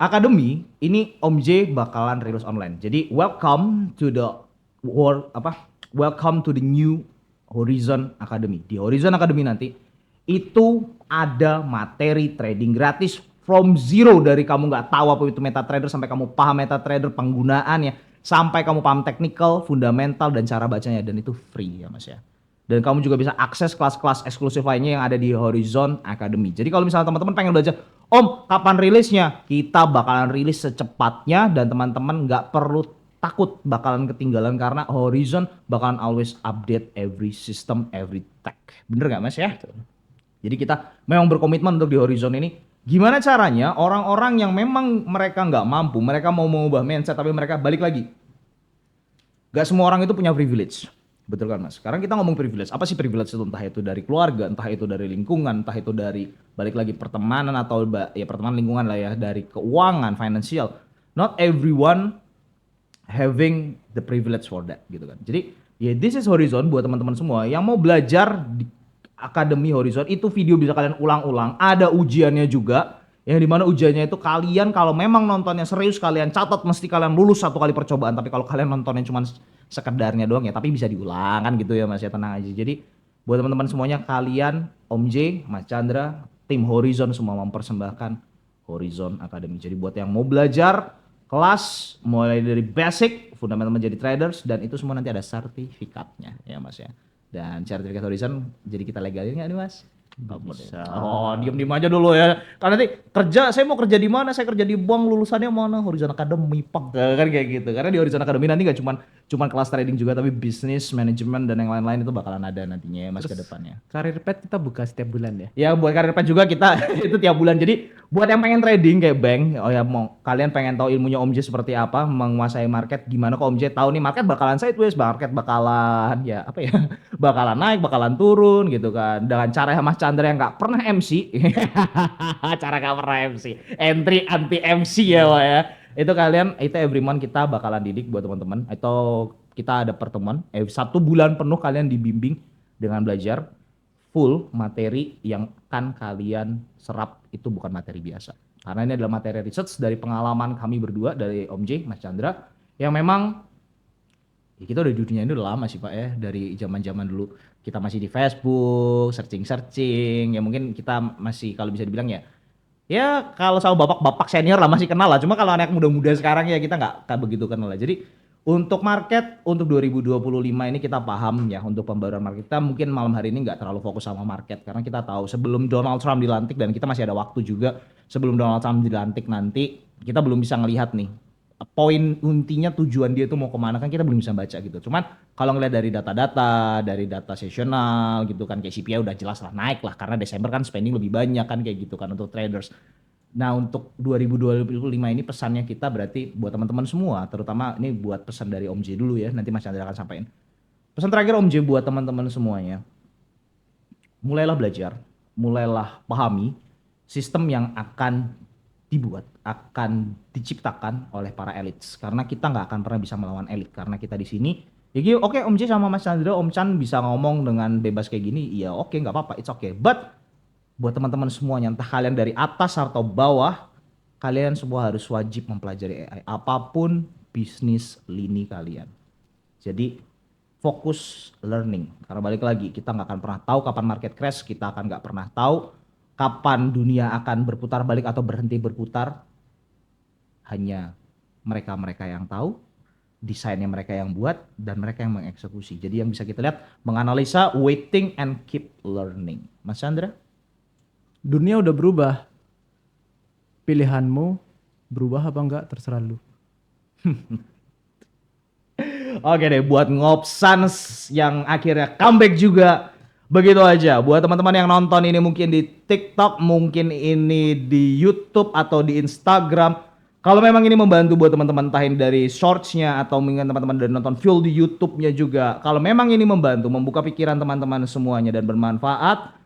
akademi ini Om J bakalan rilis online. Jadi welcome to the new Horizon Academy. Di Horizon Academy nanti itu ada materi trading gratis from zero, dari kamu nggak tahu apa itu MetaTrader sampai kamu paham MetaTrader, penggunaannya, sampai kamu paham technical, fundamental, dan cara bacanya, dan itu free ya Mas ya. Dan kamu juga bisa akses kelas-kelas eksklusif lainnya yang ada di Horizon Academy. Jadi kalau misalnya teman-teman pengen belajar, Om kapan rilisnya? Kita bakalan rilis secepatnya, dan teman-teman nggak perlu takut bakalan ketinggalan karena Horizon bakalan always update every system, every tech. Bener nggak Mas ya? Jadi kita memang berkomitmen untuk di Horizon ini. Gimana caranya orang-orang yang memang mereka nggak mampu, mereka mau mengubah mindset tapi mereka balik lagi. Gak semua orang itu punya privilege. Betul kan Mas? Sekarang kita ngomong privilege. Apa sih privilege itu? Entah itu dari keluarga, entah itu dari lingkungan, entah itu dari balik lagi pertemanan atau ya pertemanan lingkungan lah ya, dari keuangan, financial. Not everyone having the privilege for that gitu kan. Jadi ya this is Horizon buat teman-teman semua yang mau belajar di Akademi Horizon. Itu video bisa kalian ulang-ulang. Ada ujiannya juga. Yang dimana ujiannya itu kalian kalau memang nontonnya serius, kalian catat mesti kalian lulus 1 kali percobaan. Tapi kalau kalian nontonnya cuma sekedarnya doang ya, tapi bisa diulang kan gitu ya Mas ya, tenang aja. Jadi buat teman-teman semuanya, kalian, Om J, Mas Chandra, tim Horizon semua mempersembahkan Horizon Academy. Jadi buat yang mau belajar kelas mulai dari basic, fundamental menjadi traders, dan itu semua nanti ada sertifikatnya ya Mas ya. Dan sertifikat Horizon jadi kita legalin nggak nih Mas? Bisa. Oh, diem aja dulu ya. Karena nanti kerja, saya mau kerja di mana? Saya kerja di bank, lulusannya mana? Horizon Academy, pak. Kan kayak gitu. Karena di Horizon Academy nanti nggak cuman kelas trading juga, tapi bisnis, manajemen, dan yang lain-lain itu bakalan ada nantinya ya Mas ke depannya. Karir pet kita buka setiap bulan ya. Ya buat karir pet juga kita itu tiap bulan. Jadi buat yang pengen trading kayak bank, oh ya mau kalian pengen tahu ilmunya Om J seperti apa, menguasai market gimana, kok Om J tahu nih market bakalan sideways, market bakalan ya apa ya, bakalan naik, bakalan turun gitu kan. Dengan cara Mas Chandra yang nggak pernah MC, cara nggak pernah MC, entry anti MC ya Wak ya. Itu kalian, itu every month kita bakalan didik buat teman-teman. Atau kita ada pertemuan, 1 bulan penuh kalian dibimbing dengan belajar full materi yang akan kalian serap. Itu bukan materi biasa. Karena ini adalah materi research dari pengalaman kami berdua, dari Om J, Mas Chandra, yang memang ya kita udah di dunia ini udah lama sih Pak ya. Dari zaman-zaman dulu kita masih di Facebook, searching, ya mungkin kita masih kalau bisa dibilang ya kalau sama bapak-bapak senior lah masih kenal lah. Cuma kalau anak muda-muda sekarang ya kita nggak begitu kenal lah. Jadi untuk market, untuk 2025 ini kita paham ya, untuk pembaruan market kita mungkin malam hari ini nggak terlalu fokus sama market. Karena kita tahu sebelum Donald Trump dilantik, dan kita masih ada waktu juga sebelum Donald Trump dilantik nanti, kita belum bisa ngelihat nih poin intinya tujuan dia itu mau kemana, kan kita belum bisa baca gitu. Cuman kalau ngelihat dari data-data, dari data sesional gitu kan, kayak CPI udah jelas lah naik lah, karena Desember kan spending lebih banyak kan kayak gitu kan untuk traders. Nah untuk 2025 ini pesannya kita berarti buat teman-teman semua, terutama ini buat pesan dari Om J dulu ya, nanti Mas Chandra akan sampaikan. Pesan terakhir Om J buat teman-teman semuanya, mulailah belajar, mulailah pahami sistem yang akan dibuat, akan diciptakan oleh para elit. Karena kita nggak akan pernah bisa melawan elit, karena kita di sini. Ya oke, Om J sama Mas Chandra, Om Chan bisa ngomong dengan bebas kayak gini, ya oke, nggak apa-apa, it's okay. But buat teman-teman semuanya, entah kalian dari atas atau bawah, kalian semua harus wajib mempelajari AI, apapun bisnis lini kalian. Jadi fokus learning, karena balik lagi kita nggak akan pernah tahu kapan market crash, kita akan nggak pernah tahu kapan dunia akan berputar balik atau berhenti berputar. Hanya mereka-mereka yang tahu, desainnya mereka yang buat, dan mereka yang mengeksekusi. Jadi yang bisa kita lihat, menganalisa, waiting, and keep learning. Mas Chandra? Dunia udah berubah. Pilihanmu berubah apa enggak terserah lu. Oke deh, buat Ngopsans yang akhirnya comeback juga. Begitu aja. Buat teman-teman yang nonton ini mungkin di TikTok, mungkin ini di YouTube atau di Instagram. Kalau memang ini membantu buat teman-teman, entah ini dari shorts-nya atau mungkin teman-teman dari nonton full di YouTube-nya juga. Kalau memang ini membantu, membuka pikiran teman-teman semuanya dan bermanfaat,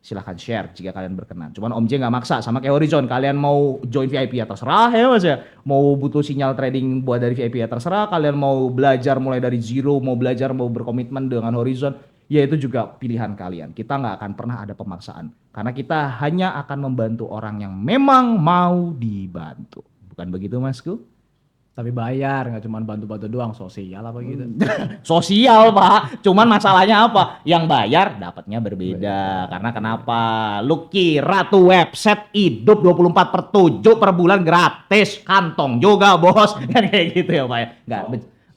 silahkan share jika kalian berkenan. Cuman Om J nggak maksa, sama kayak Horizon. Kalian mau join VIP ya terserah ya mas ya. Mau butuh sinyal trading buat dari VIP ya terserah. Kalian mau belajar mulai dari zero, mau belajar mau berkomitmen dengan Horizon, ya itu juga pilihan kalian. Kita nggak akan pernah ada pemaksaan. Karena kita hanya akan membantu orang yang memang mau dibantu. Bukan begitu masku? Tapi bayar, nggak cuma bantu-bantu doang, sosial apa gitu. Sosial pak, cuman masalahnya apa? Yang bayar dapatnya berbeda. Karena kenapa? Lu kira tuh website hidup 24/7 per bulan gratis, kantong juga bos. Kan kayak gitu ya pak ya? Nggak,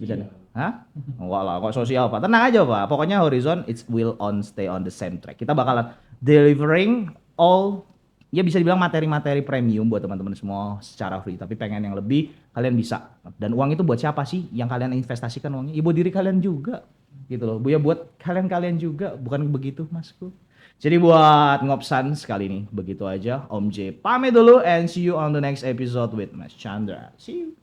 bercanda. Hah? Enggak lah, kok sosial pak. Tenang aja pak, pokoknya Horizon it will stay on the same track. Kita bakalan delivering all, ya bisa dibilang materi-materi premium buat teman-teman semua secara free. Tapi pengen yang lebih, kalian bisa. Dan uang itu buat siapa sih yang kalian investasikan uangnya? Ya buat diri kalian juga. Gitu loh. Ya buat kalian juga. Bukan begitu masku. Jadi buat Ngopsan sekali ini begitu aja. Om J pamit dulu and see you on the next episode with Mas Chandra. See you.